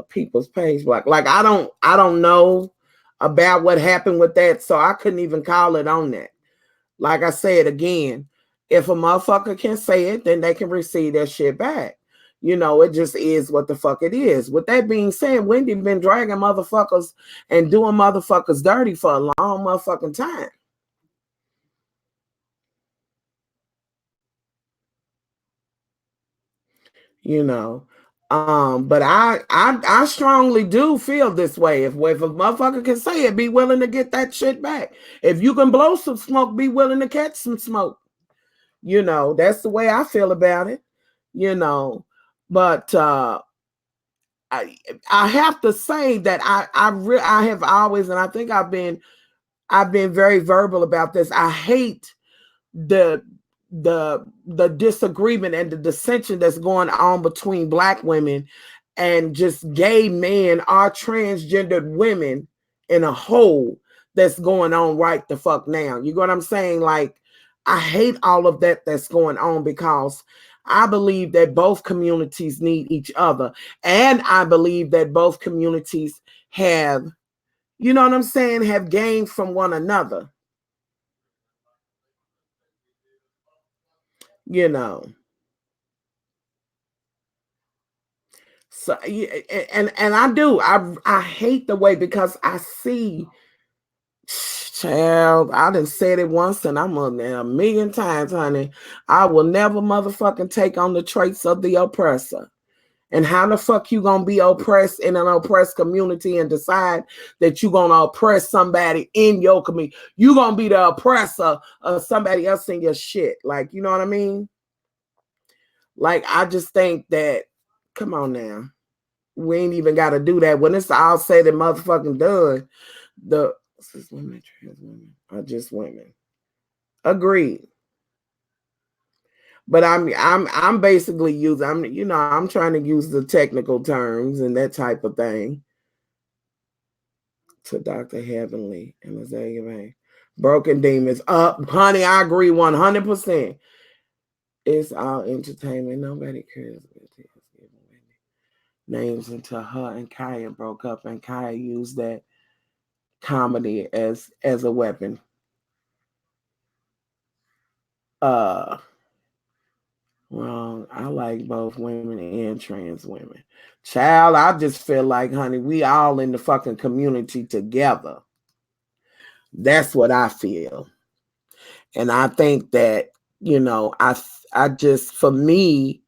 people's page blocked. Like I don't know about what happened with that, so I couldn't even call it on that. Like I said again, if a motherfucker can say it, then they can receive that shit back. You know, it just is what the fuck it is. With that being said, Wendy been dragging motherfuckers and doing motherfuckers dirty for a long motherfucking time. you know. But I strongly do feel this way. If a motherfucker can say it, be willing to get that shit back. If you can blow some smoke, be willing to catch some smoke. You know, that's the way I feel about it. You know, but I have to say that I have always, and I think I've been very verbal about this. I hate the disagreement and the dissension that's going on between Black women and just gay men or transgendered women in a whole that's going on right the fuck now. You know what I'm saying? Like, I hate all of that that's going on because I believe that both communities need each other. And I believe that both communities have, you know what I'm saying, have gained from one another. You know. So and I do. I hate the way, because I see, child, I done said it once and I'm on there a million times, honey. I will never motherfucking take on the traits of the oppressor. And how the fuck you gonna be oppressed in an oppressed community and decide that you gonna oppress somebody in your community? You gonna be the oppressor of somebody else in your shit. Like, you know what I mean? Like, I just think that, come on now. We ain't even got to do that. When it's all said and motherfucking done, the women, trans women are just women. Agreed. But I'm basically using, I'm trying to use the technical terms and that type of thing. To Dr. Heavenly and Azalea Bay. Broken Demons. Honey, I agree 100%. It's all entertainment. Nobody cares about this. Names until her and Kaya broke up, and Kaya used that comedy as a weapon. Well, I like both women and trans women. Child, I just feel like, honey, we all in the fucking community together. That's what I feel. And I think that, I just, for me,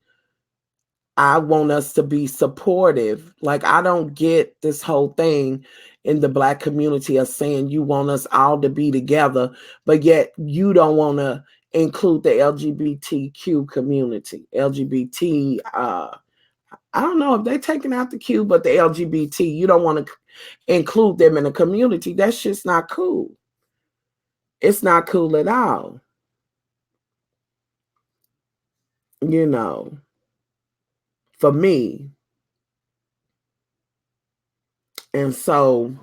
I want us to be supportive. Like, I don't get this whole thing in the Black community of saying you want us all to be together, but yet you don't want to include the LGBTQ community. LGBT, I don't know if they're taking out the Q, but the LGBT, you don't want to include them in the community. That shit's not cool. It's not cool at all. You know, for me. And so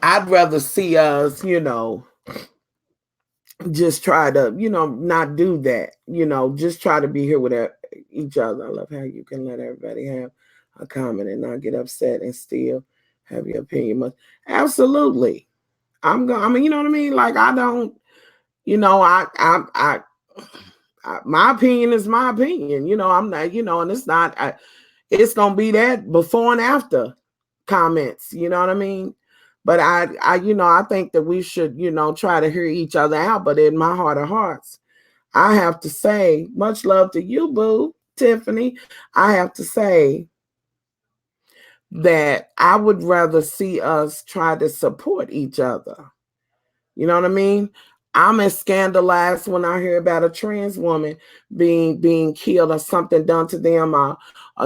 I'd rather see us, just try to, not do that, just try to be here with each other. I love how you can let everybody have a comment and not get upset and still have your opinion. Absolutely. I mean, you know what I mean? Like, I don't, my opinion is my opinion. I'm not, and it's not, it's going to be that before and after comments, you know what I mean? But I think that we should, try to hear each other out. But in my heart of hearts, I have to say, much love to you, boo, Tiffany. I have to say that I would rather see us try to support each other. You know what I mean? I'm as scandalized when I hear about a trans woman being killed or something done to them, a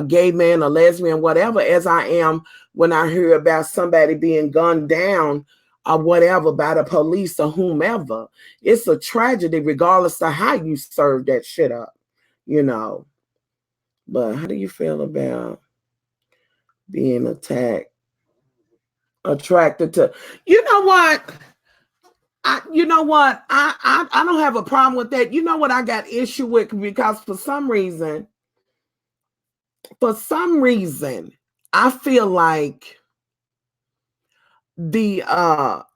gay man, a lesbian, whatever, as I am when I hear about somebody being gunned down or whatever by the police or whomever. It's a tragedy regardless of how you serve that shit up, But how do you feel about being attracted to, you know what? I don't have a problem with that. You know what I got issue with? Because for some reason, I feel like the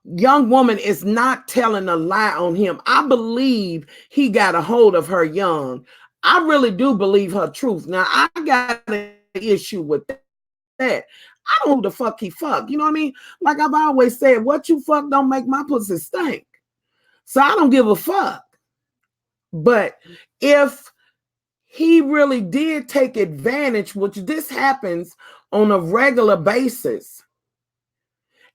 young woman is not telling a lie on him. I believe he got a hold of her young. I really do believe her truth. Now, I got an issue with that. I don't know who the fuck he fuck. You know what I mean? Like I've always said, what you fuck don't make my pussy stink. So I don't give a fuck. But if he really did take advantage, which this happens on a regular basis.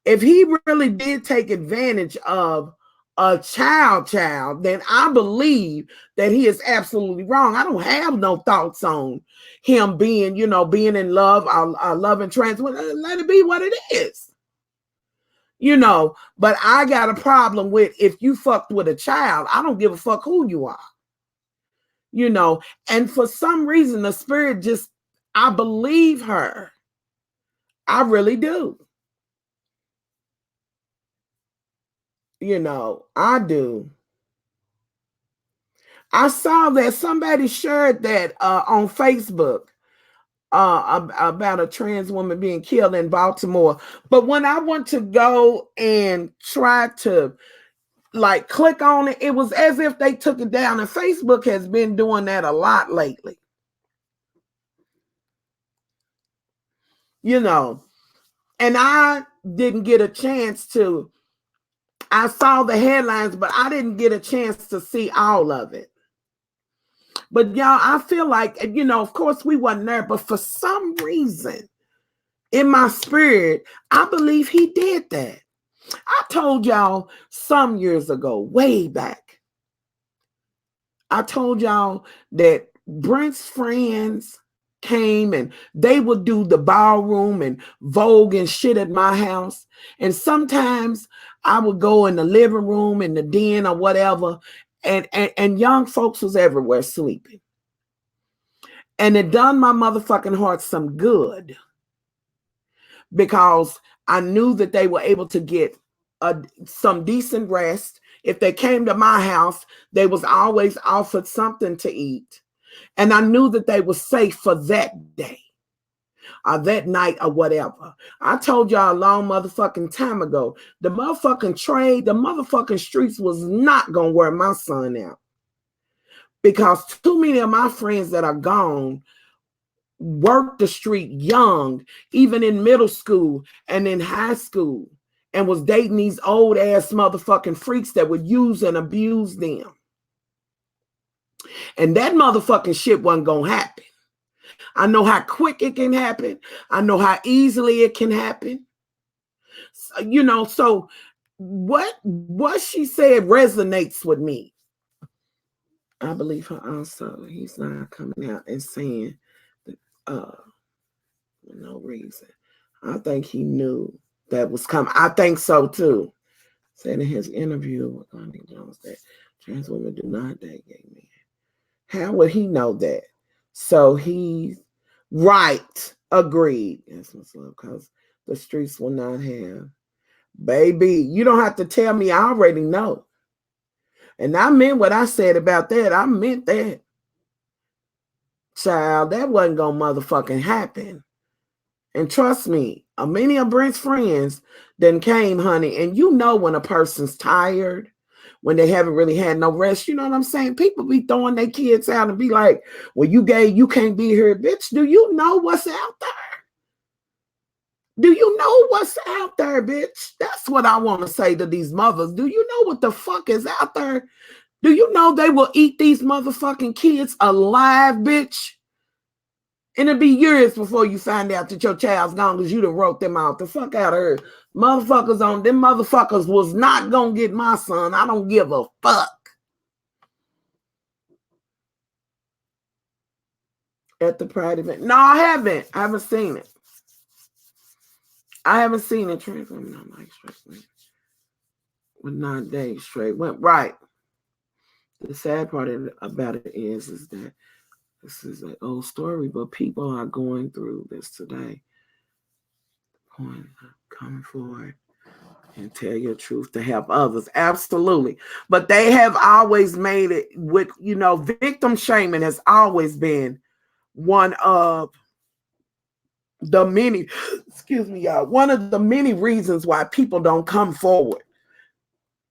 If he really did take advantage of a child, then I believe that he is absolutely wrong. I don't have no thoughts on him being, being in love. I love and trans. Let it be what it is. But I got a problem with if you fucked with a child, I don't give a fuck who you are. And for some reason, the spirit just, I believe her. I really do. I do. I saw that somebody shared that on Facebook about a trans woman being killed in Baltimore. But when I went to go and try to click on it, it was as if they took it down. And Facebook has been doing that a lot lately. And I didn't get a chance to, I saw the headlines, but I didn't get a chance to see all of it. But y'all, I feel like, of course we wasn't there, but for some reason in my spirit, I believe he did that. I told y'all some years ago, way back, I told y'all that Brent's friends came and they would do the ballroom and Vogue and shit at my house. And sometimes I would go in the living room, in the den or whatever, and young folks was everywhere sleeping. And it done my motherfucking heart some good because I knew that they were able to get some decent rest. If they came to my house, they was always offered something to eat. And I knew that they were safe for that day or that night or whatever. I told y'all a long motherfucking time ago, the motherfucking trade, the motherfucking streets was not going to wear my son out. Because too many of my friends that are gone worked the street young, even in middle school and in high school, and was dating these old ass motherfucking freaks that would use and abuse them. And that motherfucking shit wasn't going to happen. I know how quick it can happen. I know how easily it can happen. So what she said resonates with me. I believe her also. He's not coming out and saying that for no reason. I think he knew that was coming. I think so too. Said in his interview with Connie Jones that trans women do not date gay men. How would he know that? So he's right. Agreed. Yes, Miss Love, because the streets will not have. Baby, you don't have to tell me. I already know. And I meant what I said about that. I meant that. Child, that wasn't going to motherfucking happen. And trust me, many of Brent's friends then came, honey. And when a person's tired, when they haven't really had no rest, you know what I'm saying? People be throwing their kids out and be like, well, you gay, you can't be here. Bitch, do you know what's out there? Do you know what's out there, bitch? That's what I want to say to these mothers. Do you know what the fuck is out there? Do you know they will eat these motherfucking kids alive, bitch? And it'll be years before you find out that your child's gone because you done wrote them out. The fuck out of her. Them motherfuckers was not going to get my son. I don't give a fuck. At the Pride event. No, I haven't. I haven't seen it. I haven't seen it. Trans women not like straight men. With 9 days straight. Went right. The sad part about it is that this is an old story, but people are going through this today. Coming forward and tell your truth to help others. Absolutely. But they have always made it with, victim shaming has always been one of the many, one of the many reasons why people don't come forward.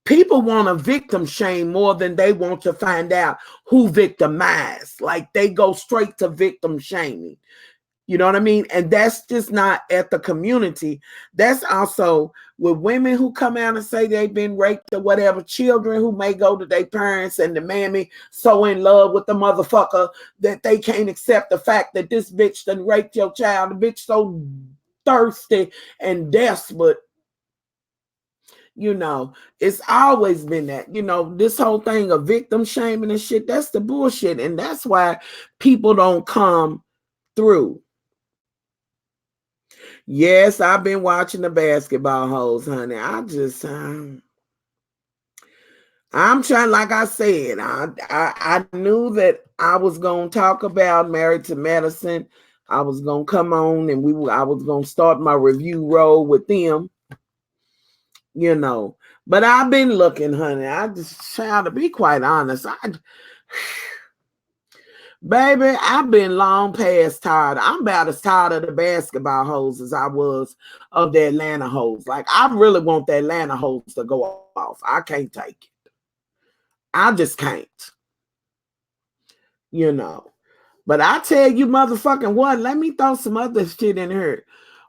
People want to victim shame more than they want to find out who victimized. Like they go straight to victim shaming. You know what I mean? And that's just not at the community. That's also with women who come out and say they've been raped or whatever, children who may go to their parents and the mammy so in love with the motherfucker that they can't accept the fact that this bitch done raped your child. The bitch so thirsty and desperate. You know, it's always been that, you know, this whole thing of victim shaming and shit, that's the bullshit. And that's why people don't come through. Yes, I've been watching the basketball hoes, honey. I just, I'm trying, like I said, I knew that I was going to talk about Married to Medicine. I was going to come on and I was going to start my review role with them, you know. But I've been looking, honey. I just try to be quite honest. Baby, I've been long past tired. I'm about as tired of the basketball hoes as I was of the Atlanta hoes. Like, I really want the Atlanta hoes to go off. I can't take it. I just can't. You know. But I tell you, motherfucking what, let me throw some other shit in here.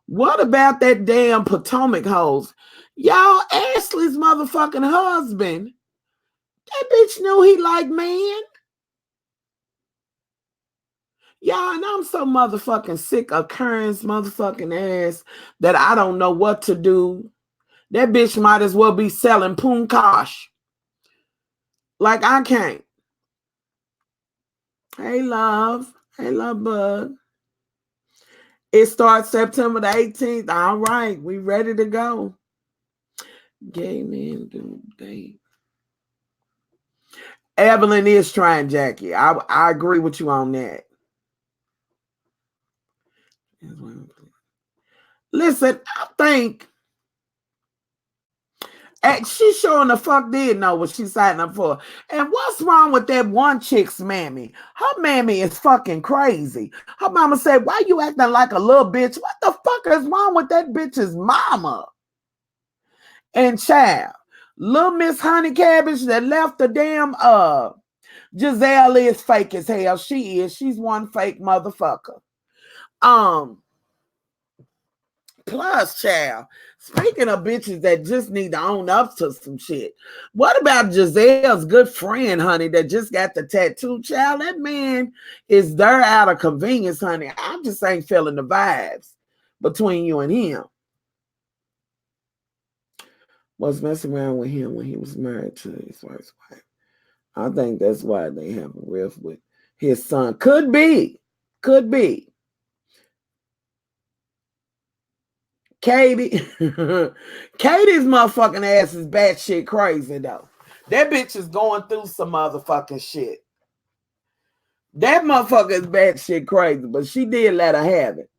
What about that damn Potomac hoes? Y'all, Ashley's motherfucking husband, that bitch knew he liked man. Y'all, and I'm so motherfucking sick of Kern's motherfucking ass that I don't know what to do. That bitch might as well be selling Poonkosh. Like, I can't. Hey, love. Hey, love, bud. It starts September the 18th. All right, we ready to go. Gay men do date. Evelyn is trying, Jackie. I agree with you on that. Listen, I think she showing the fuck did know what she signed up for. And what's wrong with that one chick's mammy? Her mammy is fucking crazy. Her mama said, why you acting like a little bitch? What the fuck is wrong with that bitch's mama? And child, little Miss Honey Cabbage that left the damn Giselle is fake as hell. She is. She's one fake motherfucker. Plus, child, speaking of bitches that just need to own up to some shit, what about Giselle's good friend, honey, that just got the tattoo? Child, that man is there out of convenience, honey. I just ain't feeling the vibes between you and him. Was messing around with him when he was married to his first wife. I think that's why they have a rift with his son. Could be. Could be. Katie. Katie's motherfucking ass is batshit crazy, though. That bitch is going through some motherfucking shit. That motherfucker is batshit crazy, but she did let her have it.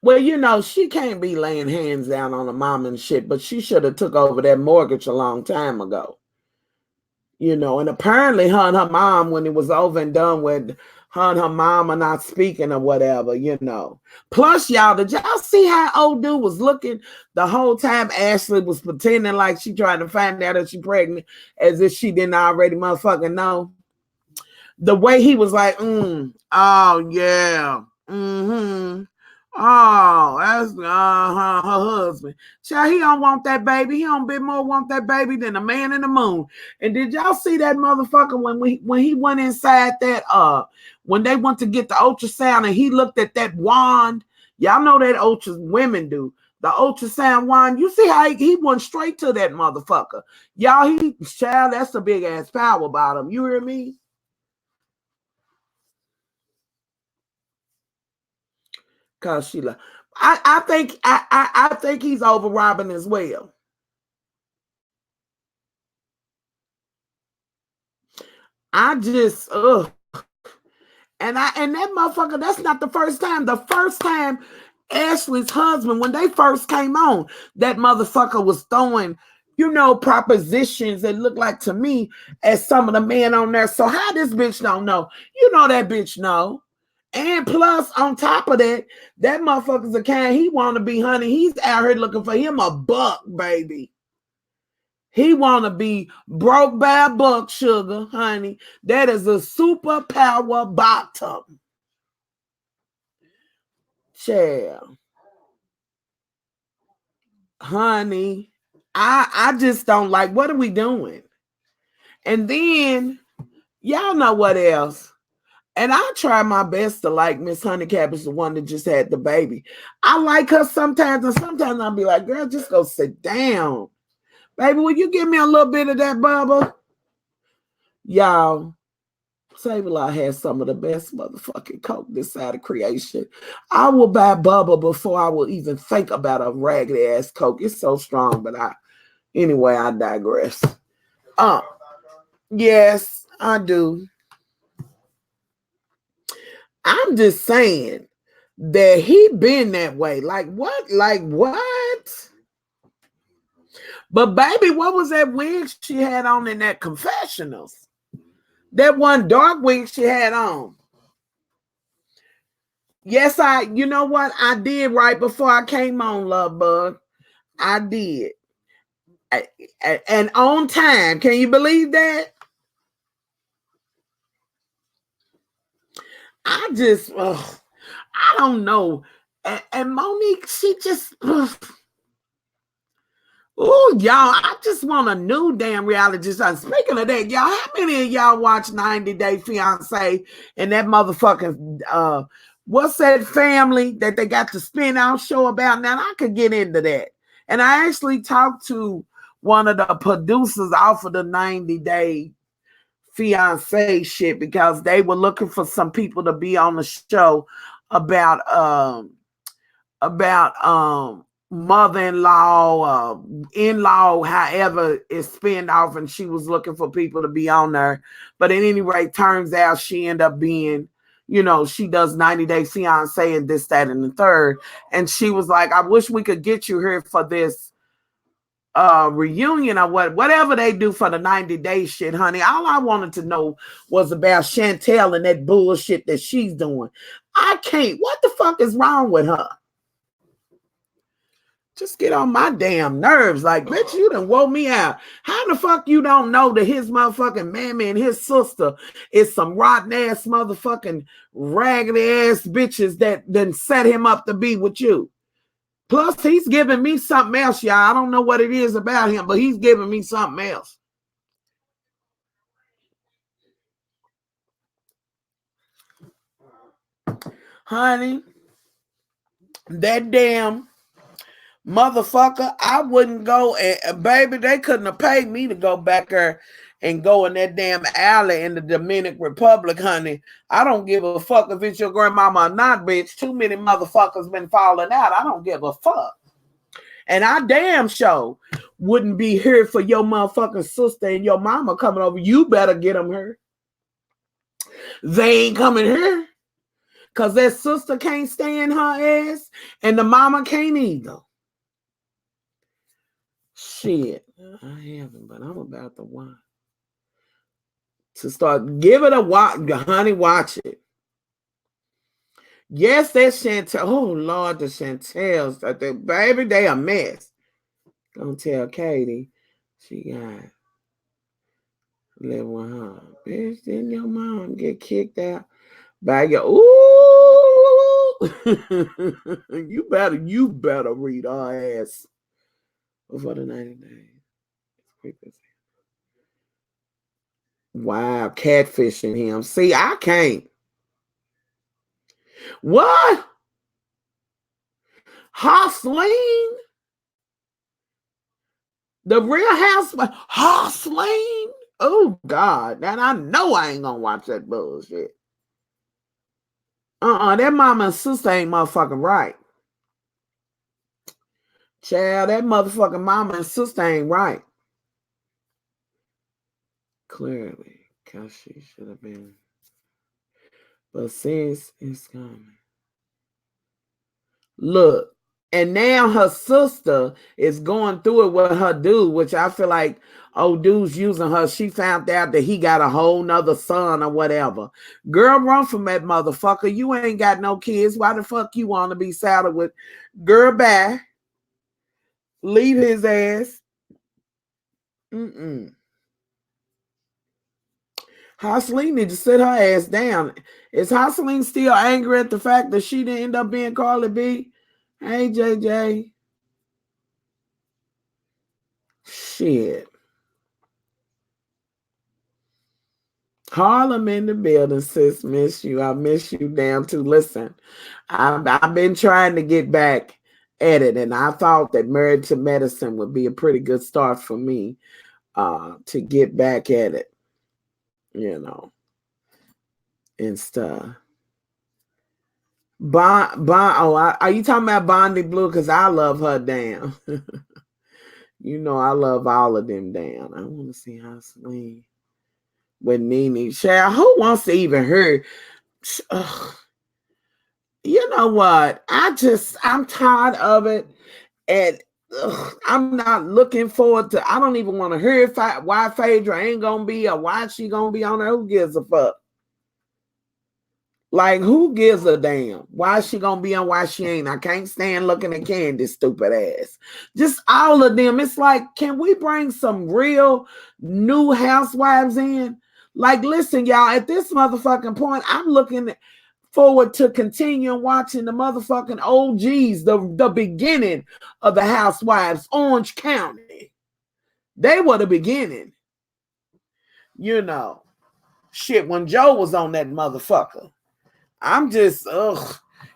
Well, you know, she can't be laying hands down on her mom and shit, but she should have took over that mortgage a long time ago. You know, and apparently her and her mom, when it was over and done with, her and her mom are not speaking or whatever, you know. Plus, y'all, did y'all see how old dude was looking the whole time Ashley was pretending like she tried to find out that she's pregnant as if she didn't already motherfucking know? The way he was like, oh, yeah, oh, that's her husband. Child, he don't want that baby. He don't bit more want that baby than a man in the moon. And did y'all see that motherfucker when he went inside that when they went to get the ultrasound and he looked at that wand? Y'all know that women do. The ultrasound wand. You see how he went straight to that motherfucker. Y'all, child, that's a big ass power bottom. You hear me? Cause she I think he's over Robin as well. I just and that motherfucker, that's not the first time. The first time Ashley's husband, when they first came on, that motherfucker was throwing, you know, propositions that look like to me as some of the men on there. So how this bitch don't know? You know that bitch know. And plus, on top of that, that motherfucker's a kind. He want to be honey. He's out here looking for him a buck, baby. He want to be broke by a buck, sugar, honey. That is a superpower bottom. Child. Honey, I just don't like, what are we doing? And then, y'all know what else? And I try my best to like Miss Honeycap is the one that just had the baby. I like her sometimes, and sometimes I'll be like, girl, just go sit down. Baby, will you give me a little bit of that, Bubba? Y'all, Save-A-Lot has some of the best motherfucking Coke this side of creation. I will buy Bubba before I will even think about a raggedy ass Coke. It's so strong, but anyway, I digress. Yes, I do. I'm just saying that he been that way. Like what? Like what? But baby, what was that wig she had on in that confessionals? That one dark wig she had on. Yes, you know what? I did right before I came on, Love Bug. I did. And on time. Can you believe that? I don't know. And Monique, she just, oh, y'all, I just want a new damn reality show. Speaking of that, y'all, how many of y'all watch 90 Day Fiance and that motherfucking, what's that family that they got the spin-off show about? Now, I could get into that. And I actually talked to one of the producers off of the 90 Day Fiance shit because they were looking for some people to be on the show about mother-in-law, in-law, however it's spinned off, and she was looking for people to be on there. But at any rate, turns out she ended up being, she does 90 Day Fiance and this, that, and the third. And she was like, I wish we could get you here for this reunion or whatever they do for the 90 day shit, honey. All I wanted to know was about Chantel and that bullshit that she's doing. I can't. What the fuck is wrong with her? Just get on my damn nerves. Like, bitch, you done woke me out. How the fuck you don't know that his motherfucking mammy and his sister is some rotten ass motherfucking raggedy ass bitches that then set him up to be with you? Plus, he's giving me something else, y'all. I don't know what it is about him, but he's giving me something else. Honey, that damn motherfucker, I wouldn't go. And baby, they couldn't have paid me to go back there and go in that damn alley in the Dominican Republic, honey. I don't give a fuck if it's your grandmama or not, bitch. Too many motherfuckers been falling out. I don't give a fuck. And I damn sure wouldn't be here for your motherfucking sister and your mama coming over. You better get them here. They ain't coming here. Because that sister can't stand her ass and the mama can't either. Shit. I haven't, but I'm about to watch. To start, give it a watch. Honey, watch it. Yes, that Chantel. Oh, Lord, the Chantels. Baby, they a mess. Gonna tell Katie she got live with her. Bitch, didn't your mom get kicked out by your you better read her ass before the 90 days. Wow, catfishing him. See, I can't. What? Hustling? The Real Housewives? Hustling? Oh, God. And I know I ain't gonna watch that bullshit. That mama and sister ain't motherfucking right. Child, that motherfucking mama and sister ain't right. Clearly, because she should have been. But since it's coming. Look, and now her sister is going through it with her dude, which I feel like old dude's using her. She found out that he got a whole nother son or whatever. Girl, run from that motherfucker. You ain't got no kids. Why the fuck you want to be saddled with? Girl, bye. Leave his ass. Hustling need to sit her ass down. Is Hustling still angry at the fact that she didn't end up being Carly B? Hey, JJ. Shit. Harlem in the building, sis. Miss you. I miss you damn too. Listen, I've been trying to get back at it, and I thought that Married to Medicine would be a pretty good start for me to get back at it, and stuff. Are you talking about Bondi Blue? Because I love her damn. I love all of them damn. I want to see how Swing with Nene. Cheryl, who wants to even hear? You know what? I'm tired of it. And I'm not looking forward to, I don't even want to hear why Phaedra ain't going to be or why she going to be on there. Who gives a fuck? Like, who gives a damn? Why is she gonna be on? Why she ain't? I can't stand looking at Candy's stupid ass. Just all of them. It's like, can we bring some real new housewives in? Like, listen, y'all, at this motherfucking point, I'm looking forward to continuing watching the motherfucking OGs, the beginning of the Housewives, Orange County. They were the beginning. Shit, when Joe was on that motherfucker. I'm just,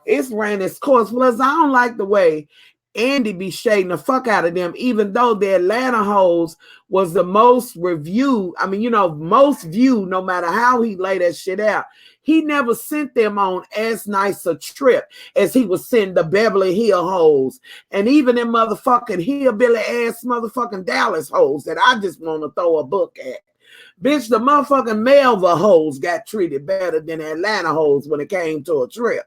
it's ran its course. Plus, I don't like the way Andy be shading the fuck out of them, even though the Atlanta hoes was the most reviewed. I mean, most viewed, no matter how he laid that shit out. He never sent them on as nice a trip as he was sending the Beverly Hill hoes. And even them motherfucking hillbilly ass motherfucking Dallas hoes that I just want to throw a book at. Bitch, the motherfucking Melva hoes got treated better than Atlanta hoes when it came to a trip.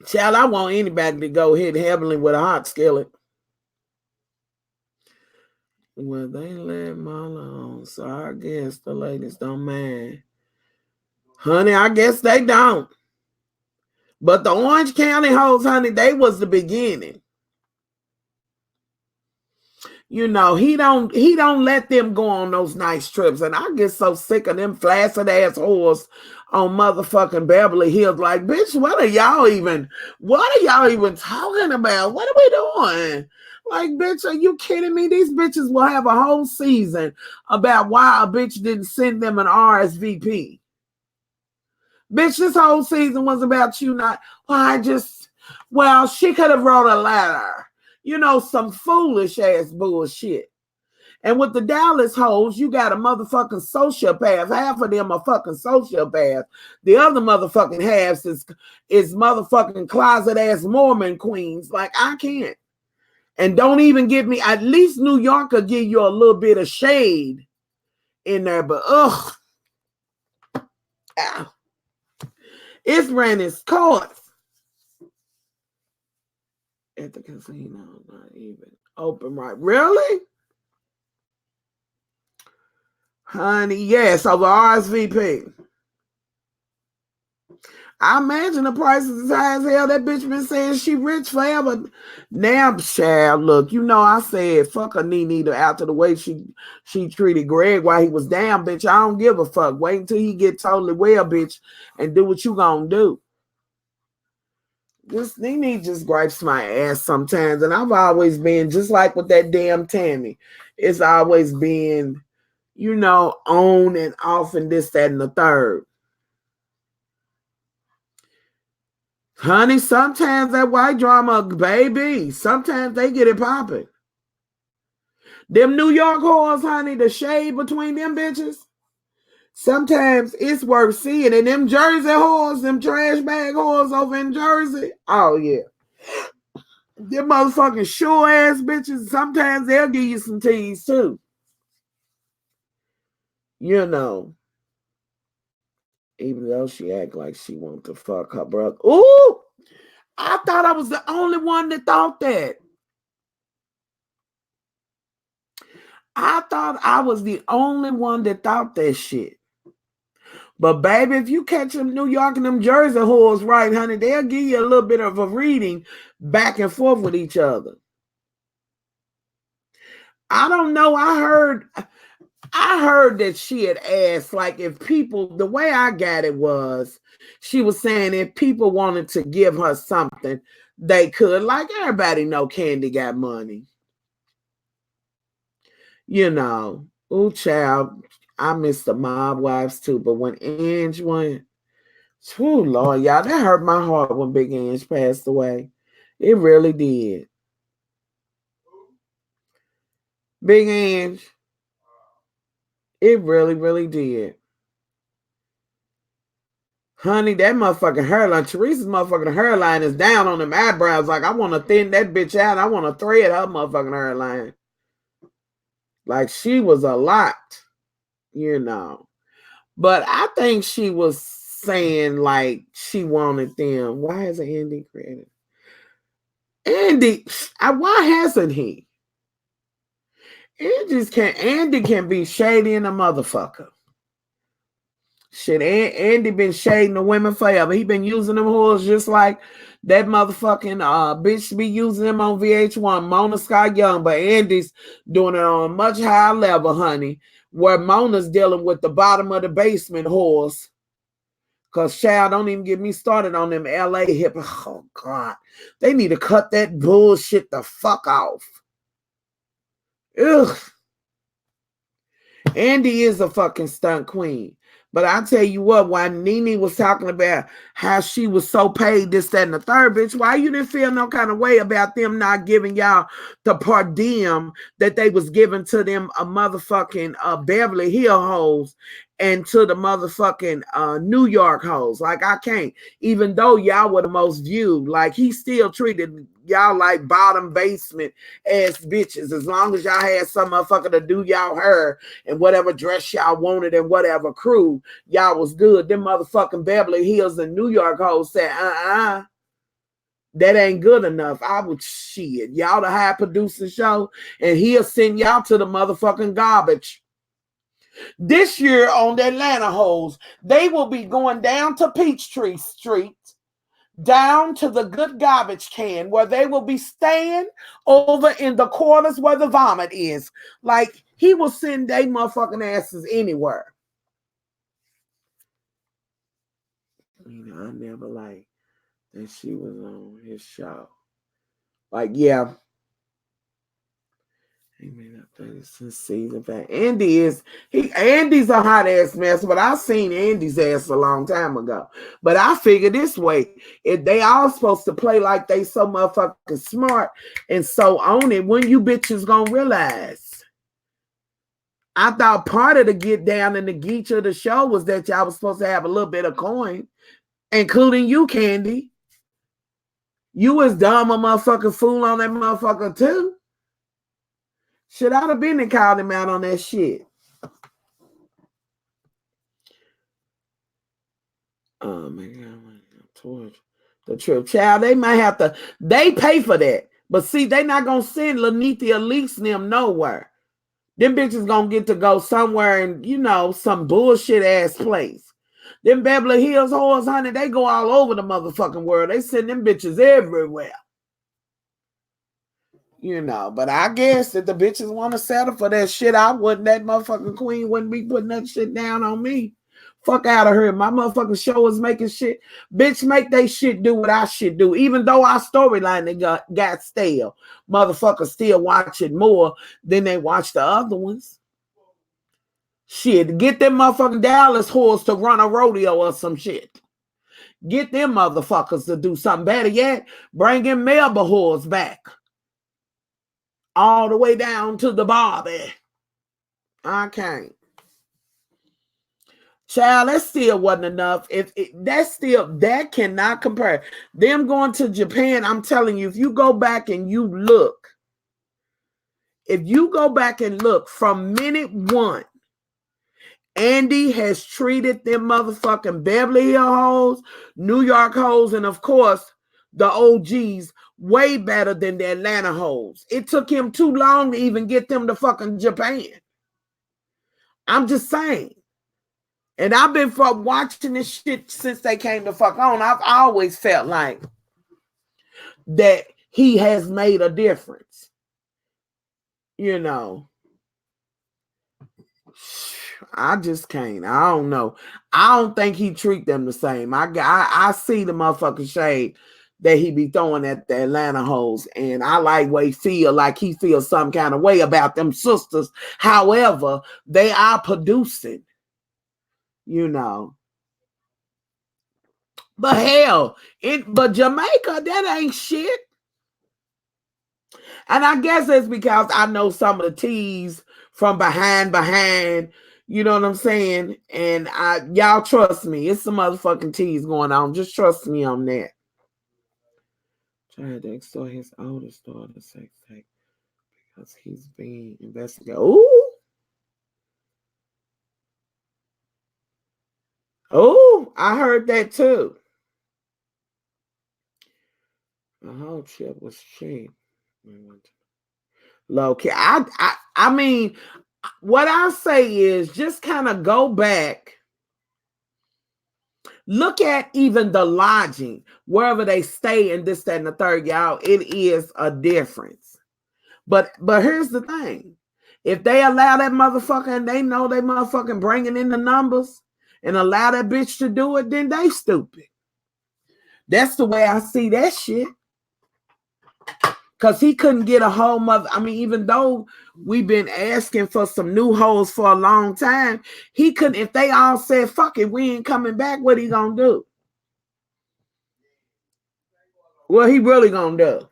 Child, I want anybody to go hit heavily with a hot skillet. Well, they let Marla on, so I guess the ladies don't mind. Honey, I guess they don't. But the Orange County hoes, honey, they was the beginning. He don't let them go on those nice trips. And I get so sick of them flaccid ass whores on motherfucking Beverly Hills. Like, bitch, what are y'all even talking about? What are we doing? Like, bitch, are you kidding me? These bitches will have a whole season about why a bitch didn't send them an RSVP. Bitch, this whole season was about you not, she could have wrote a letter. Some foolish ass bullshit. And with the Dallas hoes, you got a motherfucking sociopath. Half of them are fucking sociopaths. The other motherfucking halves is motherfucking closet ass Mormon queens. Like, I can't. And don't even give me, at least New York will give you a little bit of shade in there, but it's ran its course. At the casino, not even open right. Really? Honey, yes, over RSVP. I imagine the price is as high as hell. That bitch been saying she rich forever. Now, child, look, I said fuck a Nene after the way she treated Greg while he was down, bitch. I don't give a fuck. Wait until he get totally well, bitch, and do what you gonna do. This Nene just gripes my ass sometimes, and I've always been just like with that damn Tammy. It's always been, on and off and this, that, and the third. Honey, sometimes that white drama, baby, sometimes they get it popping. Them New York whores, honey, the shade between them bitches, sometimes it's worth seeing. And them Jersey whores, them trash bag whores over in Jersey, oh yeah. Them motherfucking sure ass bitches, sometimes they'll give you some tease too. Even though she act like she want to fuck her brother. Ooh! I thought I was the only one that thought that. I thought I was the only one that thought that shit. But baby, if you catch them New York and them Jersey whores right, honey, they'll give you a little bit of a reading back and forth with each other. I don't know. I heard that she had asked, like, if people, the way I got it was, she was saying if people wanted to give her something, they could. Like, everybody know Kandi got money. You know, ooh, child, I miss the mob wives too. But when Ange went, oh Lord, y'all, that hurt my heart when Big Ange passed away. It really did. Big Ange. It really, really did. Honey, that motherfucking hairline, Teresa's motherfucking hairline is down on them eyebrows. Like, I want to thin that bitch out. I want to thread her motherfucking hairline. Like, she was a lot, you know. But I think she was saying, like, she wanted them. Why hasn't Andy created? Andy, why hasn't he? Andy can be shady in a motherfucker. Shit, Andy been shading the women forever. He been using them whores just like that motherfucking bitch be using them on VH1, Mona Scott Young. But Andy's doing it on a much higher level, honey, where Mona's dealing with the bottom of the basement whores. Because, child, don't even get me started on them LA hip. Oh, God. They need to cut that bullshit the fuck off. Ugh. Andy is a fucking stunt queen. But I tell you what, while Nene was talking about how she was so paid, this, that, and the third, bitch, why you didn't feel no kind of way about them not giving y'all the per diem that they was giving to them a motherfucking Beverly Hill hoes and to the motherfucking New York hoes? Like, I can't. Even though y'all were the most viewed, like, he still treated y'all like bottom basement ass bitches. As long as y'all had some motherfucker to do y'all hair and whatever dress y'all wanted and whatever crew, y'all was good. Them motherfucking Beverly Hills and New York hoes said, that ain't good enough. I would shit. Y'all the high producing show, and he'll send y'all to the motherfucking garbage. This year on the Atlanta hoes, they will be going down to Peachtree Street, down to the good garbage can, where they will be staying over in the corners where the vomit is. Like, he will send they motherfucking asses anywhere. You know, I never liked that she was on his show. Like, yeah. He made up since season back. Andy's a hot ass mess, but I seen Andy's ass a long time ago. But I figure this way, if they all supposed to play like they so motherfucking smart and so on it, when you bitches gonna realize? I thought part of the get down and the geech of the show was that y'all was supposed to have a little bit of coin, including you, Kandi. You was dumb a motherfucking fool on that motherfucker too. Should I have been and called him out on that shit? Oh my God, the trip. Child, they might have to, they pay for that. But see, they not gonna send Lanithia Leaks and them nowhere. Them bitches gonna get to go somewhere in, you know, some bullshit ass place. Them Beverly Hills whores, honey, they go all over the motherfucking world. They send them bitches everywhere. You know, but I guess if the bitches want to settle for that shit, I wouldn't. That motherfucking queen wouldn't be putting that shit down on me. Fuck out of here. My motherfucking show is making shit. Bitch, make they shit do what I should do. Even though our storyline they got stale. Motherfuckers still watch it more than they watch the other ones. Shit, get them motherfucking Dallas whores to run a rodeo or some shit. Get them motherfuckers to do something better yet. Bring in Melba whores back. All the way down to the Barbie. I can't. Child, that still wasn't enough. That cannot compare. Them going to Japan, I'm telling you, if you go back and you look, from minute one, Andy has treated them motherfucking Beverly Hill hoes, New York hoes, and of course, the OGs way better than the Atlanta hoes. It took him too long to even get them to fucking Japan. I'm just saying. And I've been from watching this shit since they came the fuck on. I've always felt like that he has made a difference. You know. I just can't. I don't know. I don't think he treat them the same. I see the motherfucking shade that he be throwing at the Atlanta hoes, and I like what he feel like he feels some kind of way about them sisters. However, they are producing, you know. But hell, but Jamaica, that ain't shit. And I guess it's because I know some of the teas from behind, you know what I'm saying? And y'all trust me, it's some motherfucking teas going on. Just trust me on that. Tried to extort his oldest daughter sex tape because he's being investigated. Ooh. Oh, I heard that too. The whole chip was cheap. Low key. I mean, what I say is just kind of go back. Look at even the lodging, wherever they stay in this, that, and the third, y'all. It is a difference. But here's the thing. If they allow that motherfucker and they know they motherfucking bringing in the numbers and allow that bitch to do it, then they stupid. That's the way I see that shit. Because he couldn't get a whole mother. I mean, even though we've been asking for some new hoes for a long time, he couldn't. If they all said, fuck it, we ain't coming back, what he gonna do? What he really gonna do?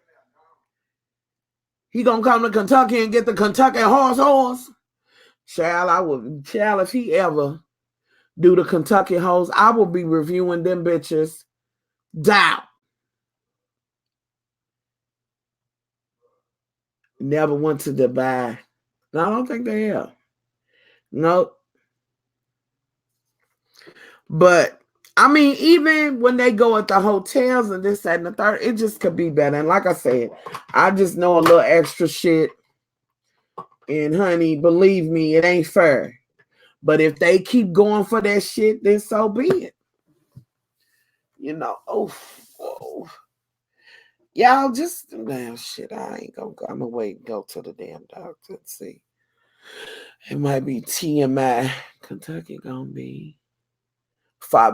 He gonna come to Kentucky and get the Kentucky horse? Child, if he ever do the Kentucky hoes, I will be reviewing them bitches down. Never went to Dubai. No, I don't think they have. Nope. But I mean, even when they go at the hotels and this, that, and the third, it just could be better. And like I said, I just know a little extra shit. And honey, believe me, it ain't fair. But if they keep going for that shit, then so be it. You know, whoa. Y'all just damn shit. I ain't gonna go. I'm gonna wait and go to the damn doctor and see. It might be TMI. Kentucky gonna be.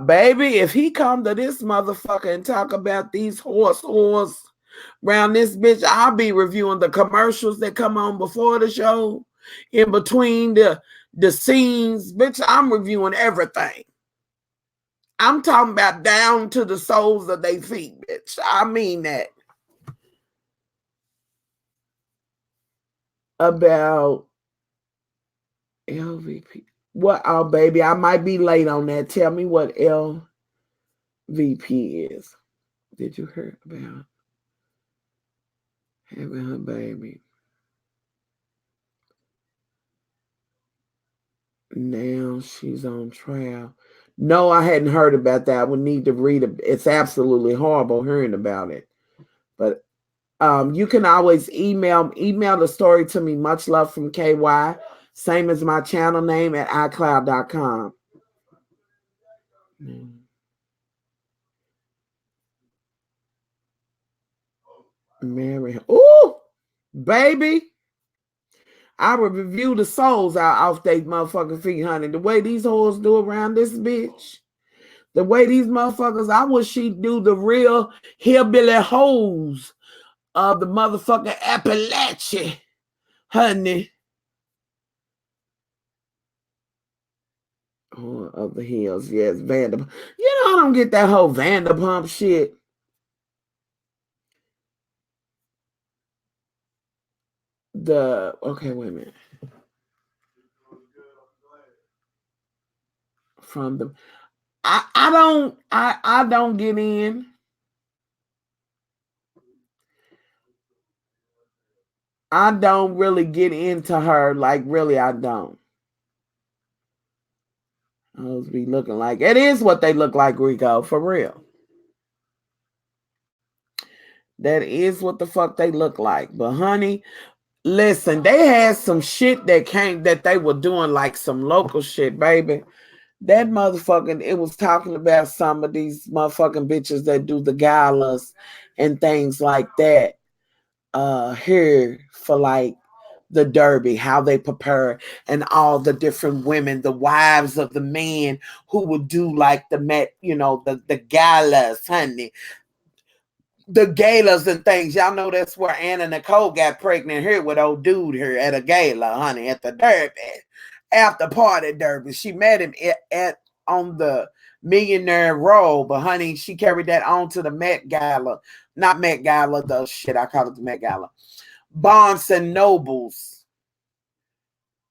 Baby, if he come to this motherfucker and talk about these horse around this bitch, I'll be reviewing the commercials that come on before the show, in between the scenes. Bitch, I'm reviewing everything. I'm talking about down to the soles of their feet, bitch. I mean that. About LVP. What? Oh, baby, I might be late on that. Tell me what LVP is. Did you hear about having her baby? Now she's on trial. No, I hadn't heard about that. I would need to read it. It's absolutely horrible hearing about it. But you can always email the story to me. Much love from KY. Same as my channel name at iCloud.com. Mary. Ooh, baby. I would review the souls out off they motherfucking feet, honey. The way these hoes do around this bitch. The way these motherfuckers, I wish she'd do the real hillbilly hoes of the motherfucking Appalachia, honey. Oh, of the hills, yes, Vanderpump. You know, I don't get that whole Vanderpump shit. Okay, wait a minute. From the, I don't get in. I don't really get into her. Like, really, I don't. Those be looking like, it is what they look like, Rico, for real. That is what the fuck they look like. But honey, listen, they had some shit that they were doing, like some local shit, baby. That motherfucking, it was talking about some of these motherfucking bitches that do the galas and things like that. Here for like the Derby, how they prepare, and all the different women, the wives of the men who would do like the Met, the galas, honey. The galas and things. Y'all know that's where Anna Nicole got pregnant here with old dude here at a gala, honey, at the Derby. After party Derby. She met him at on the Millionaire Row, but honey, she carried that on to the Met Gala. Not Met Gala, the shit, I call it the Met Gala. Barnes and Nobles.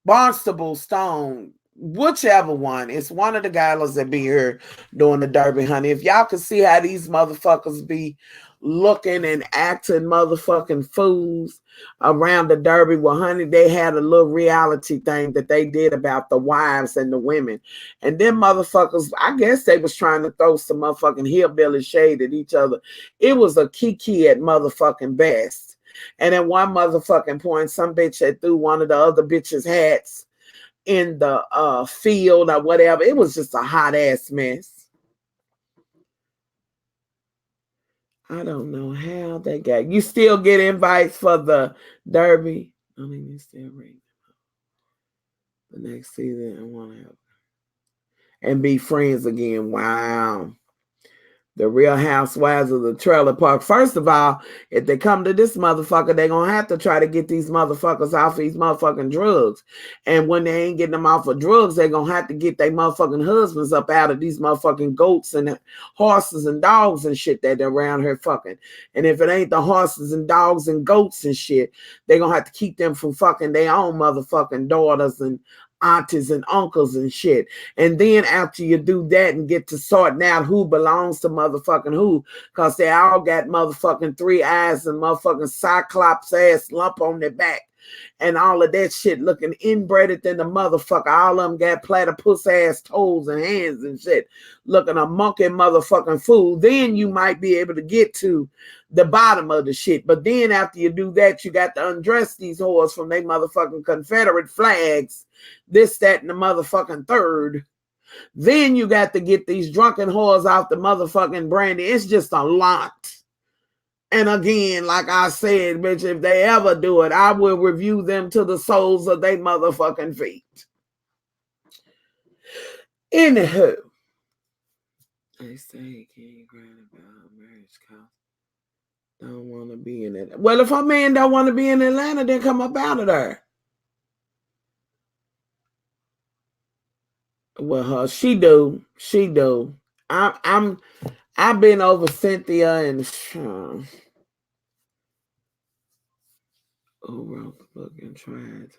Barnstable Stone, whichever one. It's one of the galas that be here doing the Derby, honey. If y'all could see how these motherfuckers be looking and acting motherfucking fools around the Derby, well, honey, they had a little reality thing that they did about the wives and the women. And them motherfuckers, I guess they was trying to throw some motherfucking hillbilly shade at each other. It was a kiki at motherfucking best. And at one motherfucking point, some bitch had threw one of the other bitches' hats in the field or whatever. It was just a hot ass mess. I don't know how they got. You still get invites for the Derby. I mean, you still read the next season. I want to help and be friends again. Wow. The Real Housewives of the Trailer Park. First of all, if they come to this motherfucker, they're going to have to try to get these motherfuckers off these motherfucking drugs. And when they ain't getting them off of drugs, they're going to have to get their motherfucking husbands up out of these motherfucking goats and horses and dogs and shit that they're around here fucking. And if it ain't the horses and dogs and goats and shit, they're going to have to keep them from fucking their own motherfucking daughters and aunties and uncles and shit. And then after you do that and get to sorting out who belongs to motherfucking who, because they all got motherfucking 3 eyes and motherfucking cyclops ass lump on their back and all of that shit looking inbreded than the motherfucker. All of them got platypus ass toes and hands and shit looking a monkey motherfucking fool. Then you might be able to get to the bottom of the shit. But then after you do that, you got to undress these whores from their motherfucking Confederate flags, this, that, and the motherfucking third. Then you got to get these drunken whores off the motherfucking brandy. It's just a lot. And again, like I said, bitch, if they ever do it, I will review them to the soles of their motherfucking feet. Anywho, they say can't grant about marriage cost. Don't want to be in it. Well, if a man don't want to be in Atlanta, then come up out of there. Well, she do. I've been over Cynthia and who wrote the book and tried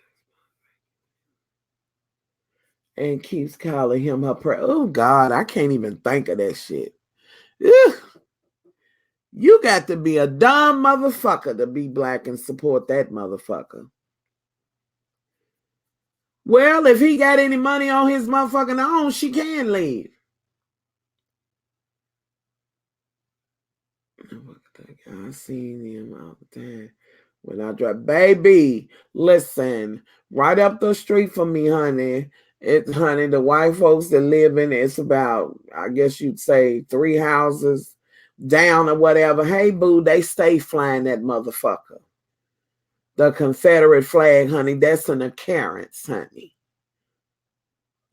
and keeps calling him her prayer. Oh God, I can't even think of that shit. Ugh. You got to be a dumb motherfucker to be black and support that motherfucker. Well, if he got any money on his motherfucking own, she can leave. I seen him all the time. When I drive, baby, listen, right up the street from me, honey. Honey, the white folks that live in it's about, I guess you'd say 3 houses down or whatever. Hey, boo, they stay flying that motherfucker. The Confederate flag, honey, that's an occurrence, honey.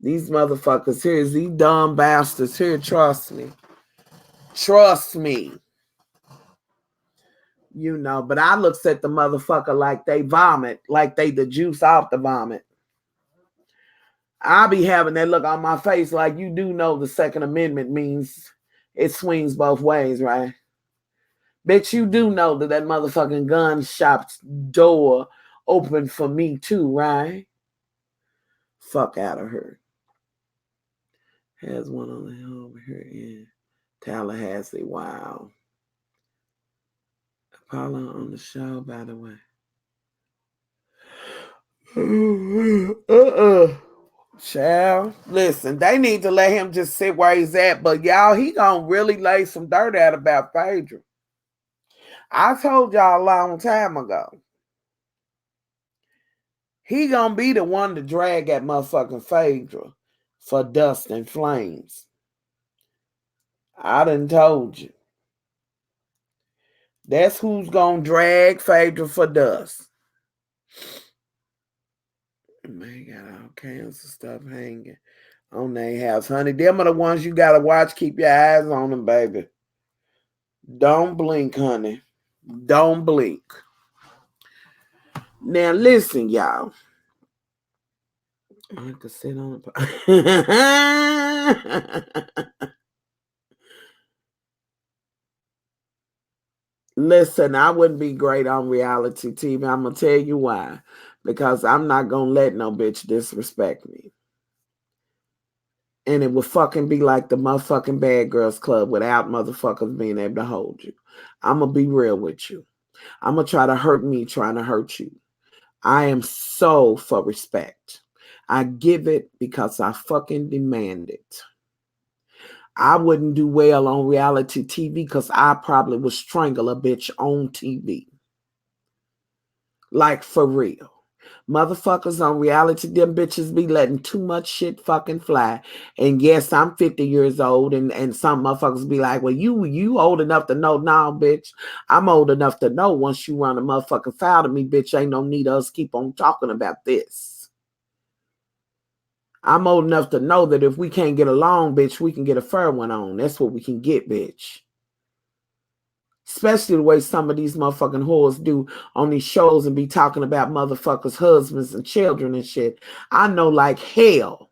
These motherfuckers here, these dumb bastards here, trust me. Trust me. You know, but I looks at the motherfucker like they vomit, like they the juice off the vomit. I'll be having that look on my face like you do know the Second Amendment means it swings both ways, right? Bitch, you do know that motherfucking gun shop's door open for me too, right? Fuck out of her. Has one on the hill over here in Tallahassee. Wow. Apollo on the show, by the way. Child, listen, they need to let him just sit where he's at. But y'all, he gonna really lay some dirt out about Phaedra. I told y'all a long time ago. He gonna be the one to drag that motherfucking Phaedra. for dust and flames. I done told you. That's who's gonna drag Phaedra for dust. Man, got all kinds of stuff hanging on their house, honey. Them are the ones you gotta watch. Keep your eyes on them, baby. Don't blink, honey. Don't blink. Now listen, y'all. I have to sit on the Listen, I wouldn't be great on reality TV. I'm gonna tell you why. Because I'm not gonna let no bitch disrespect me. And it would fucking be like the motherfucking Bad Girls Club without motherfuckers being able to hold you. I'm gonna be real with you. I'm gonna try to hurt me trying to hurt you. I am so for respect. I give it because I fucking demand it. I wouldn't do well on reality TV because I probably would strangle a bitch on TV. Like, for real. Motherfuckers on reality, them bitches be letting too much shit fucking fly. And yes, I'm 50 years old, and some motherfuckers be like, well, you old enough to know. Nah, bitch. I'm old enough to know once you run a motherfucking foul to me, bitch, ain't no need us keep on talking about this. I'm old enough to know that if we can't get along, bitch, we can get a fair one on. That's what we can get, bitch. Especially the way some of these motherfucking whores do on these shows and be talking about motherfuckers' husbands and children and shit. I know like hell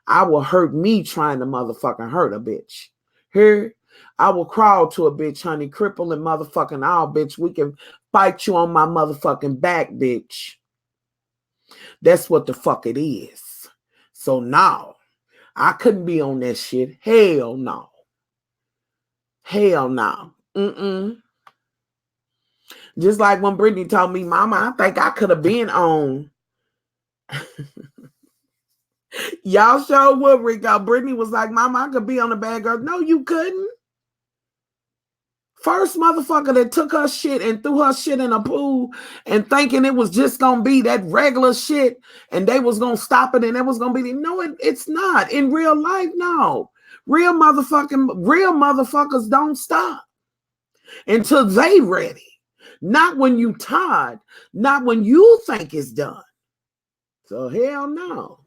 I will hurt me trying to motherfucking hurt a bitch. Here, I will crawl to a bitch, honey, cripple and motherfucking all, bitch. We can fight you on my motherfucking back, bitch. That's what the fuck it is. So now, I couldn't be on that shit. Hell no. Hell no. Just like when Brittany told me, Mama, I think I could have been on. Y'all sure would, Rico. Brittany was like, Mama, I could be on the Bad Girl. No, you couldn't. First motherfucker that took her shit and threw her shit in a pool and thinking it was just going to be that regular shit and they was going to stop it and it was going to be. No, it's not. In real life, no. Real motherfuckers don't stop until they ready. Not when you tired. Not when you think it's done. So hell no.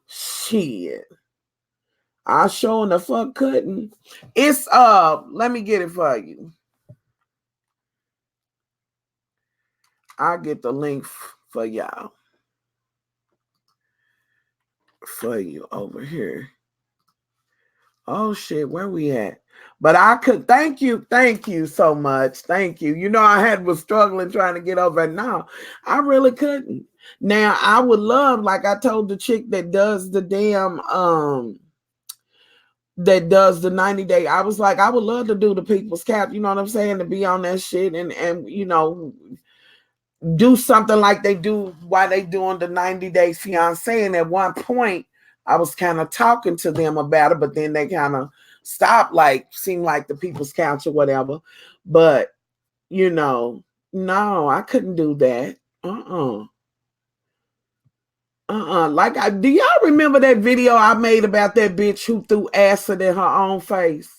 Shit. I sure in the fuck couldn't. It's let me get it for you. I'll get the link for y'all. For you over here. Oh shit, where we at? But I could thank you so much. Thank you. You know, I was struggling trying to get over it. Now I really couldn't. Now I would love, like I told the chick that does the damn that does the 90-day. I was like, I would love to do the people's cap, you know what I'm saying, to be on that shit and you know, do something like they do while they doing the 90 Day Fiancé. And at one point I was kind of talking to them about it, but then they kind of stopped, like seemed like the people's couch or whatever. But you know, no, I couldn't do that. Like, do y'all remember that video I made about that bitch who threw acid in her own face?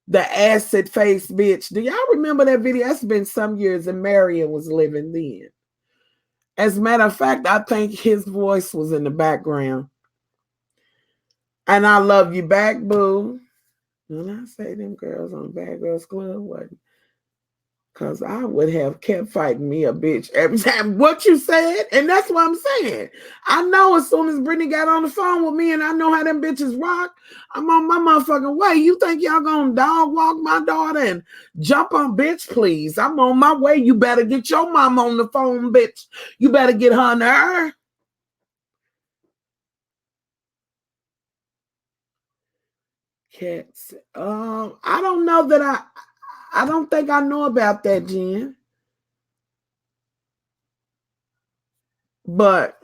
The acid face bitch. Do y'all remember that video? That's been some years, and Marion was living then. As a matter of fact, I think his voice was in the background. And I love you back, boo. When I say them girls on Bad Girls Club, wasn't. Because I would have kept fighting me a bitch every time. What you said? And that's what I'm saying. I know as soon as Brittany got on the phone with me and I know how them bitches rock, I'm on my motherfucking way. You think y'all gonna dog walk my daughter and jump on, bitch, please? I'm on my way. You better get your mom on the phone, bitch. You better get her in her. Cats. I don't know that I don't think I know about that, Jen. But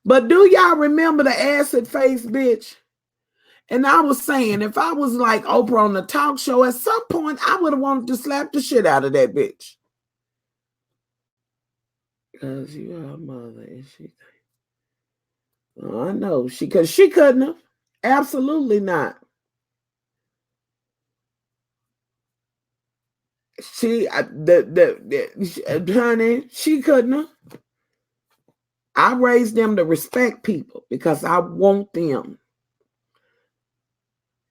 do y'all remember the acid face bitch? And I was saying, if I was like Oprah on the talk show, at some point I would have wanted to slap the shit out of that bitch. Because you are a mother, and she. I know because she couldn't have. Absolutely not. Honey, she couldn't have. I raised them to respect people because I want them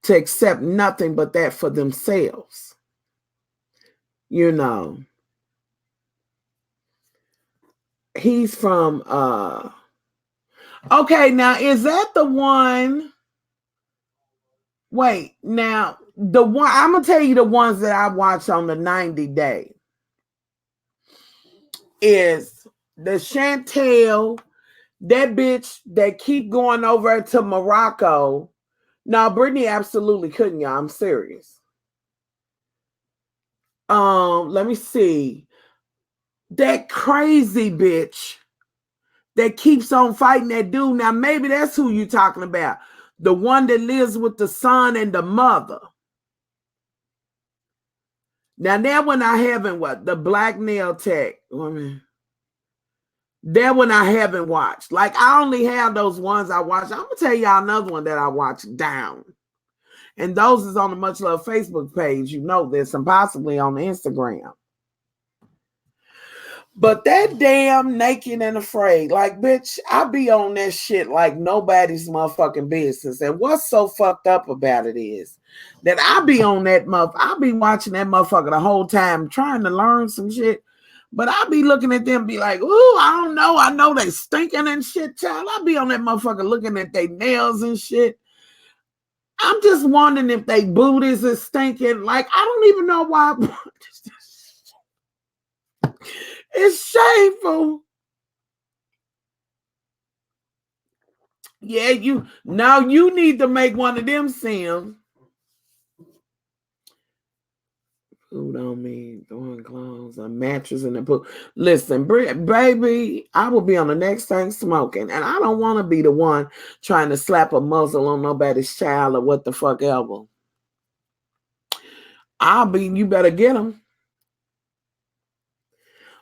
to accept nothing but that for themselves. You know. He's from okay, now is that the one? Wait, now the one I'm gonna tell you the ones that I watched on the 90 day is the Chantel, that bitch that keep going over to Morocco. No, Brittany absolutely couldn't, y'all. I'm serious. Let me see. That crazy bitch that keeps on fighting that dude. Now, maybe that's who you're talking about. The one that lives with the son and the mother. Now, that one I haven't watched. The black nail tech woman. That one I haven't watched. Like, I only have those ones I watched. I'm going to tell y'all another one that I watched, Down. And those is on the Much Love Facebook page. You know this, and possibly on Instagram. But that damn Naked and Afraid, like, bitch, I be on that shit like nobody's motherfucking business. And what's so fucked up about it is that I be on that I be watching that motherfucker the whole time trying to learn some shit. But I be looking at them be like, ooh, I don't know. I know they stinking and shit, child. I be on that motherfucker looking at their nails and shit. I'm just wondering if they booties is stinking. Like, I don't even know why. It's shameful. Yeah, you need to make one of them Sims. Food on me, throwing clothes, a mattress in the pool. Listen, baby, I will be on the next thing smoking, and I don't want to be the one trying to slap a muzzle on nobody's child or what the fuck ever. You better get them.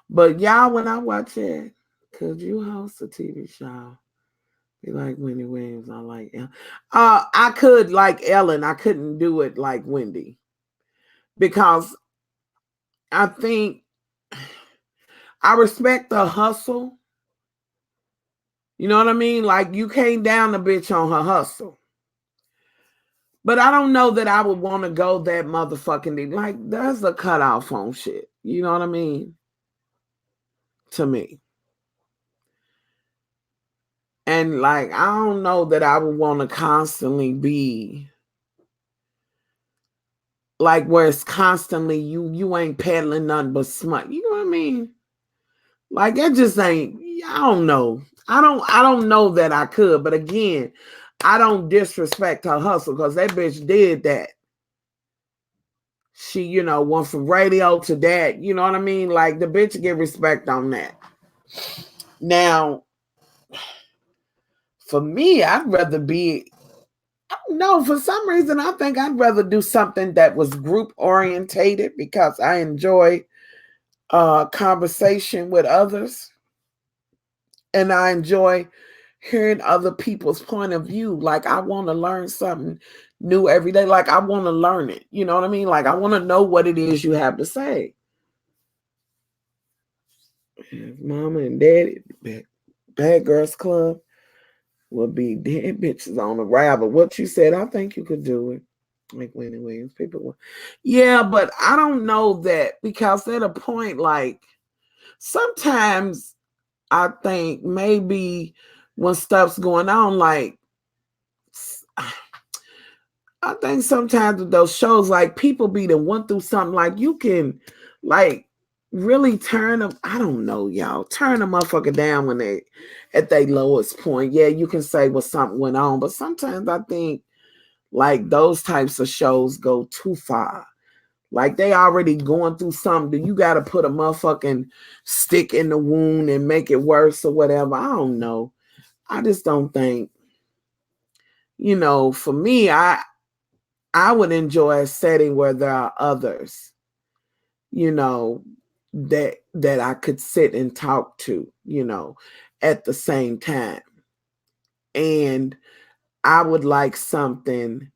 But y'all, when I watch it, could you host a TV show? Be like Wendy Williams. I like Ellen. I could like Ellen. I couldn't do it like Wendy. Because I think I respect the hustle. You know what I mean? Like, you came down a bitch on her hustle. But I don't know that I would want to go that motherfucking deep. Like, there's a cutoff on shit. You know what I mean? To me. And like, I don't know that I would want to constantly be like where it's constantly you ain't peddling nothing but smut. You know what I mean? Like, that just ain't, I don't know. I don't know that I could, but again, I don't disrespect her hustle because that bitch did that. She, went from radio to that. You know what I mean? Like, the bitch get respect on that. Now, for me, I'd rather be, I don't know, for some reason, I think I'd rather do something that was group orientated because I enjoy conversation with others. And I enjoy hearing other people's point of view. Like, I want to learn something new every day. Like, I want to learn it. You know what I mean? Like, I want to know what it is you have to say. Mama and daddy, Bad Girls Club will be dead bitches on arrival. What you said, I think you could do it. Like Wendy Williams. People, yeah, but I don't know that because at a point, like, sometimes I think maybe when stuff's going on, like, I think sometimes with those shows, like, people be the one through something, like, you can, like, really turn them, I don't know, y'all, turn a motherfucker down when they at their lowest point. Yeah, you can say what something went on, but sometimes I think, like, those types of shows go too far. Like, they already going through something. You got to put a motherfucking stick in the wound and make it worse or whatever. I don't know. I just don't think, for me, I would enjoy a setting where there are others, that I could sit and talk to, at the same time. And I would like something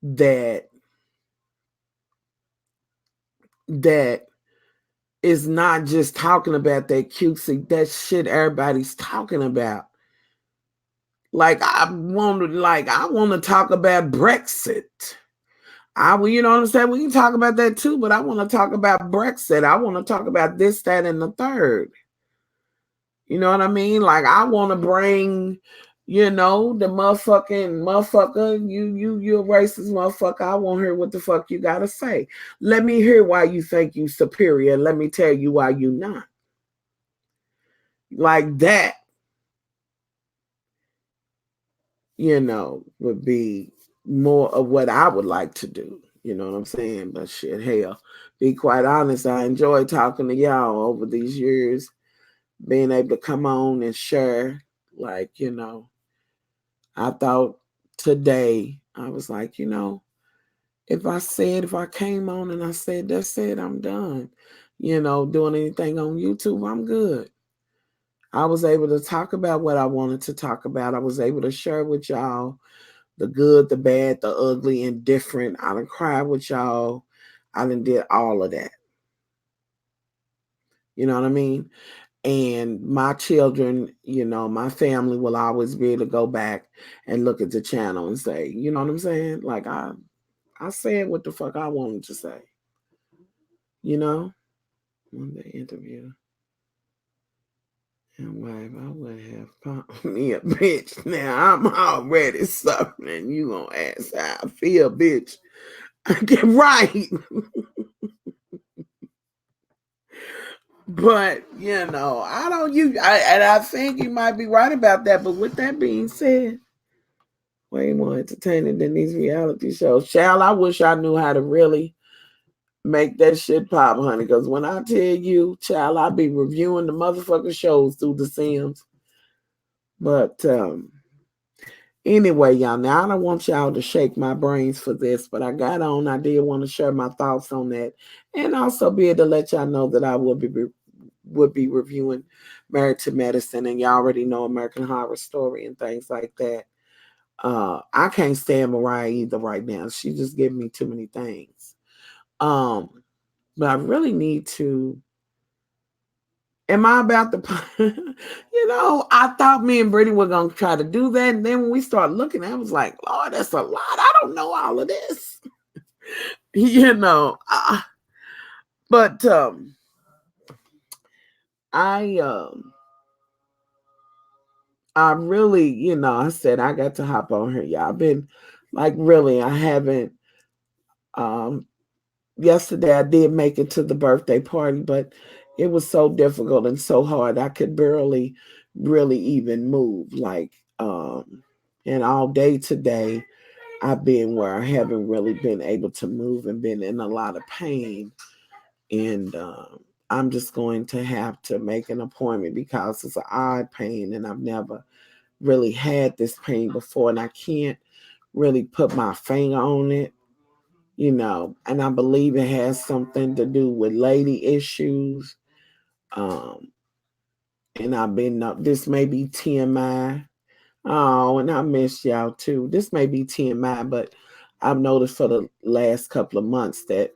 that is not just talking about that cutesy, that shit everybody's talking about. Like I want to talk about Brexit. You know what I'm saying? We can talk about that too, but I want to talk about Brexit. I want to talk about this, that, and the third. You know what I mean? Like I want to bring, the motherfucker, you a racist motherfucker. I want to hear what the fuck you gotta say. Let me hear why you think you superior. Let me tell you why you not. Like that, would be more of what I would like to do. You know what I'm saying? But shit, hell, be quite honest, I enjoy talking to y'all over these years, being able to come on and share. Like, I thought today, I was like, if I came on and I said, that's it, I'm done, doing anything on YouTube, I'm good. I was able to talk about what I wanted to talk about. I was able to share with y'all the good, the bad, the ugly, indifferent. I done cried with y'all. I done did all of that. You know what I mean? And my children, my family will always be able to go back and look at the channel and say, you know what I'm saying? Like I said what the fuck I wanted to say. On the interview. And wife, I would have found me a bitch. Now I'm already suffering. You gonna ask how I feel, bitch. Get right. But I think you might be right about that. But with that being said, way more entertaining than these reality shows. Child, I wish I knew how to really make that shit pop, honey. Because when I tell you, child, I be reviewing the motherfucking shows through The Sims. But anyway, y'all, now I don't want y'all to shake my brains for this, but I did want to share my thoughts on that, and also be able to let y'all know that I would be reviewing Married to Medicine, and y'all already know American Horror Story and things like that. I can't stand Mariah either right now. She just giving me too many things. But I really need to. Am I about to? I thought me and Brittany were gonna try to do that, and then when we started looking, I was like, Lord, that's a lot. I don't know all of this. But I really, I said I got to hop on here. Yeah, I've been like really, I haven't. Yesterday I did make it to the birthday party, but it was so difficult and so hard. I could barely really even move. And all day today, I've been where I haven't really been able to move and been in a lot of pain. And I'm just going to have to make an appointment because it's an odd pain and I've never really had this pain before and I can't really put my finger on it, and I believe it has something to do with lady issues. And I've been up, this may be TMI. Oh, and I miss y'all too. This may be TMI, but I've noticed for the last couple of months that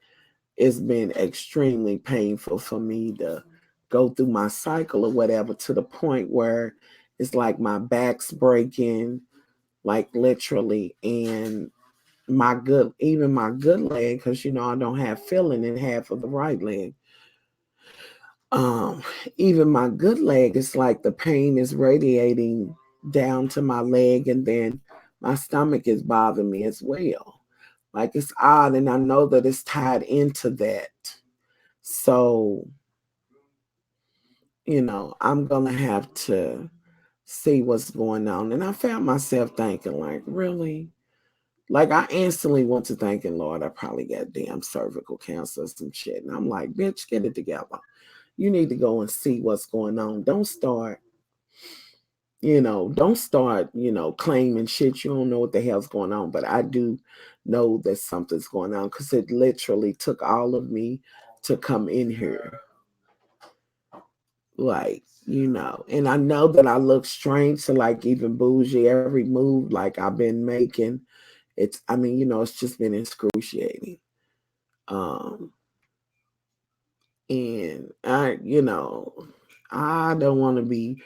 it's been extremely painful for me to go through my cycle or whatever, to the point where it's like my back's breaking, like literally, and my good leg, because I don't have feeling in half of the right leg. Even my good leg, it's like the pain is radiating down to my leg, and then my stomach is bothering me as well. Like it's odd, and I know that it's tied into that. So, I'm gonna have to see what's going on. And I found myself thinking, like, really? Like I instantly went to thinking, Lord, I probably got damn cervical cancer or some shit. And I'm like, bitch, get it together. You need to go and see what's going on. Don't start, claiming shit. You don't know what the hell's going on. But I do know that something's going on because it literally took all of me to come in here. Like and I know that I look strange to like even bougie every move like I've been making. It's just been excruciating. Um, and I don't want to be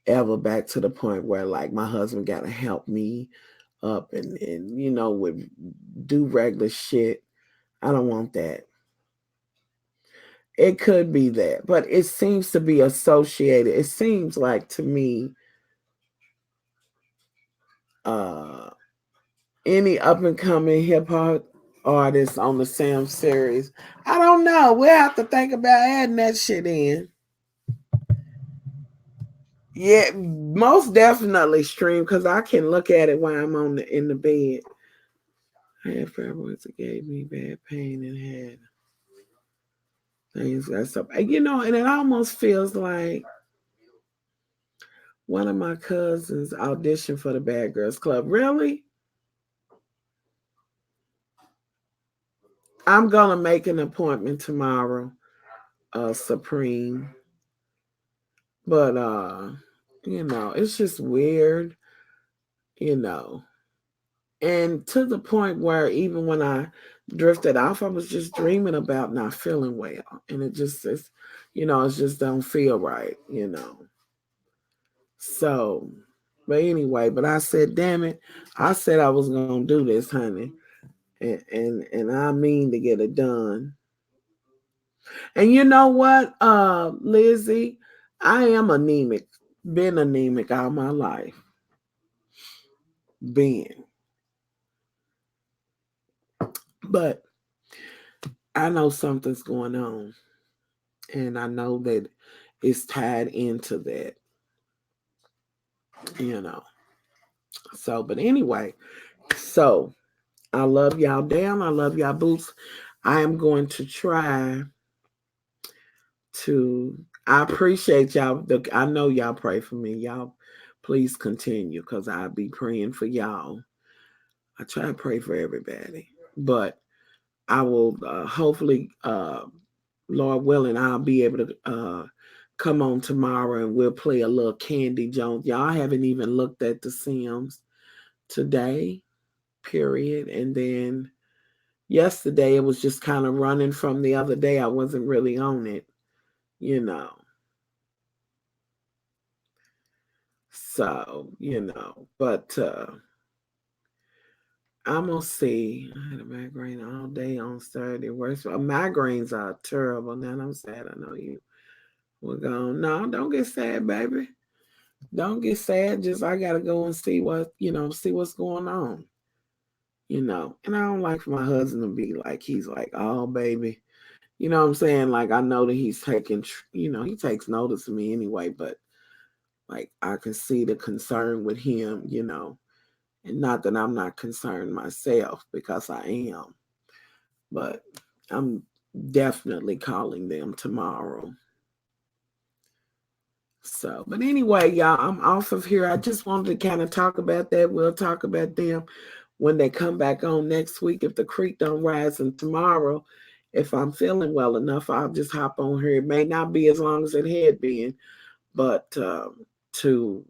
ever back to the point where like my husband got to help me up and would do regular shit. I don't want that. It could be that, but it seems to be associated. It seems like to me, uh, any up and coming hip hop artists on the Sam series, I don't know. We'll have to think about adding that shit in. Yeah, most definitely stream because I can look at it while I'm in the bed. I had fibroids that gave me bad pain and had things that stuff. And it almost feels like one of my cousins auditioned for the Bad Girls Club. Really? I'm gonna make an appointment tomorrow, Supreme. But it's just weird, you know. And to the point where even when I drifted off, I was just dreaming about not feeling well. And it just is, it just don't feel right. So, but anyway, but I said, damn it, I said I was gonna do this, honey. And I mean to get it done. And you know what, Lizzie? I am anemic. Been anemic all my life. Been. But I know something's going on. And I know that it's tied into that. So, but anyway, so I love y'all down. I love y'all boots. I am going to try I appreciate y'all. I know y'all pray for me. Y'all please continue because I'll be praying for y'all. I try to pray for everybody. But I will hopefully, Lord willing, I'll be able to come on tomorrow and we'll play a little Candy Jones. Y'all haven't even looked at The Sims today, period. And then yesterday it was just kind of running from the other day. I wasn't really on it. So, but I'm gonna see. I had a migraine all day on Saturday. Worse, migraines are terrible. Now I'm sad. I know you were gone. No, don't get sad, baby. Don't get sad. Just I gotta go and see see what's going on. And I don't like for my husband to be like, he's like, oh, baby. You know what I'm saying? Like, I know that he's taking, he takes notice of me anyway, but like, I can see the concern with him, and not that I'm not concerned myself because I am, but I'm definitely calling them tomorrow. So, but anyway, y'all, I'm off of here. I just wanted to kind of talk about that. We'll talk about them when they come back on next week. If the creek don't rise, and tomorrow, if I'm feeling well enough, I'll just hop on here. It may not be as long as it had been, but to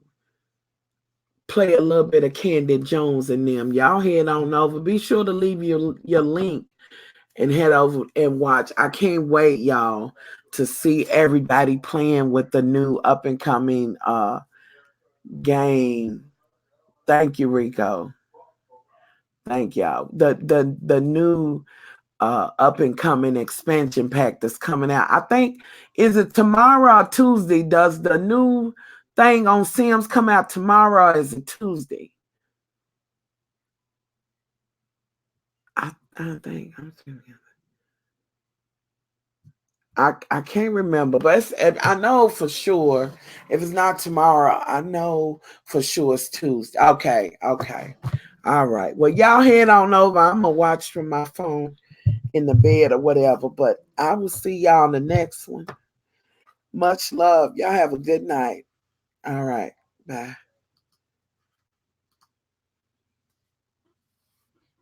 play a little bit of Candy Jones and them. Y'all head on over. Be sure to leave your link and head over and watch. I can't wait, y'all, to see everybody playing with the new up and coming game. Thank you, Rico. Thank y'all. The new up and coming expansion pack that's coming out. I think is it tomorrow or Tuesday? Does the new thing on Sims come out tomorrow? Or is it Tuesday? I think I can't remember, but I know for sure if it's not tomorrow, I know for sure it's Tuesday. Okay. All right. Well, y'all head on over. I'm gonna watch from my phone in the bed or whatever, but I will see y'all on the next one. Much love. Y'all have a good night. All right. Bye.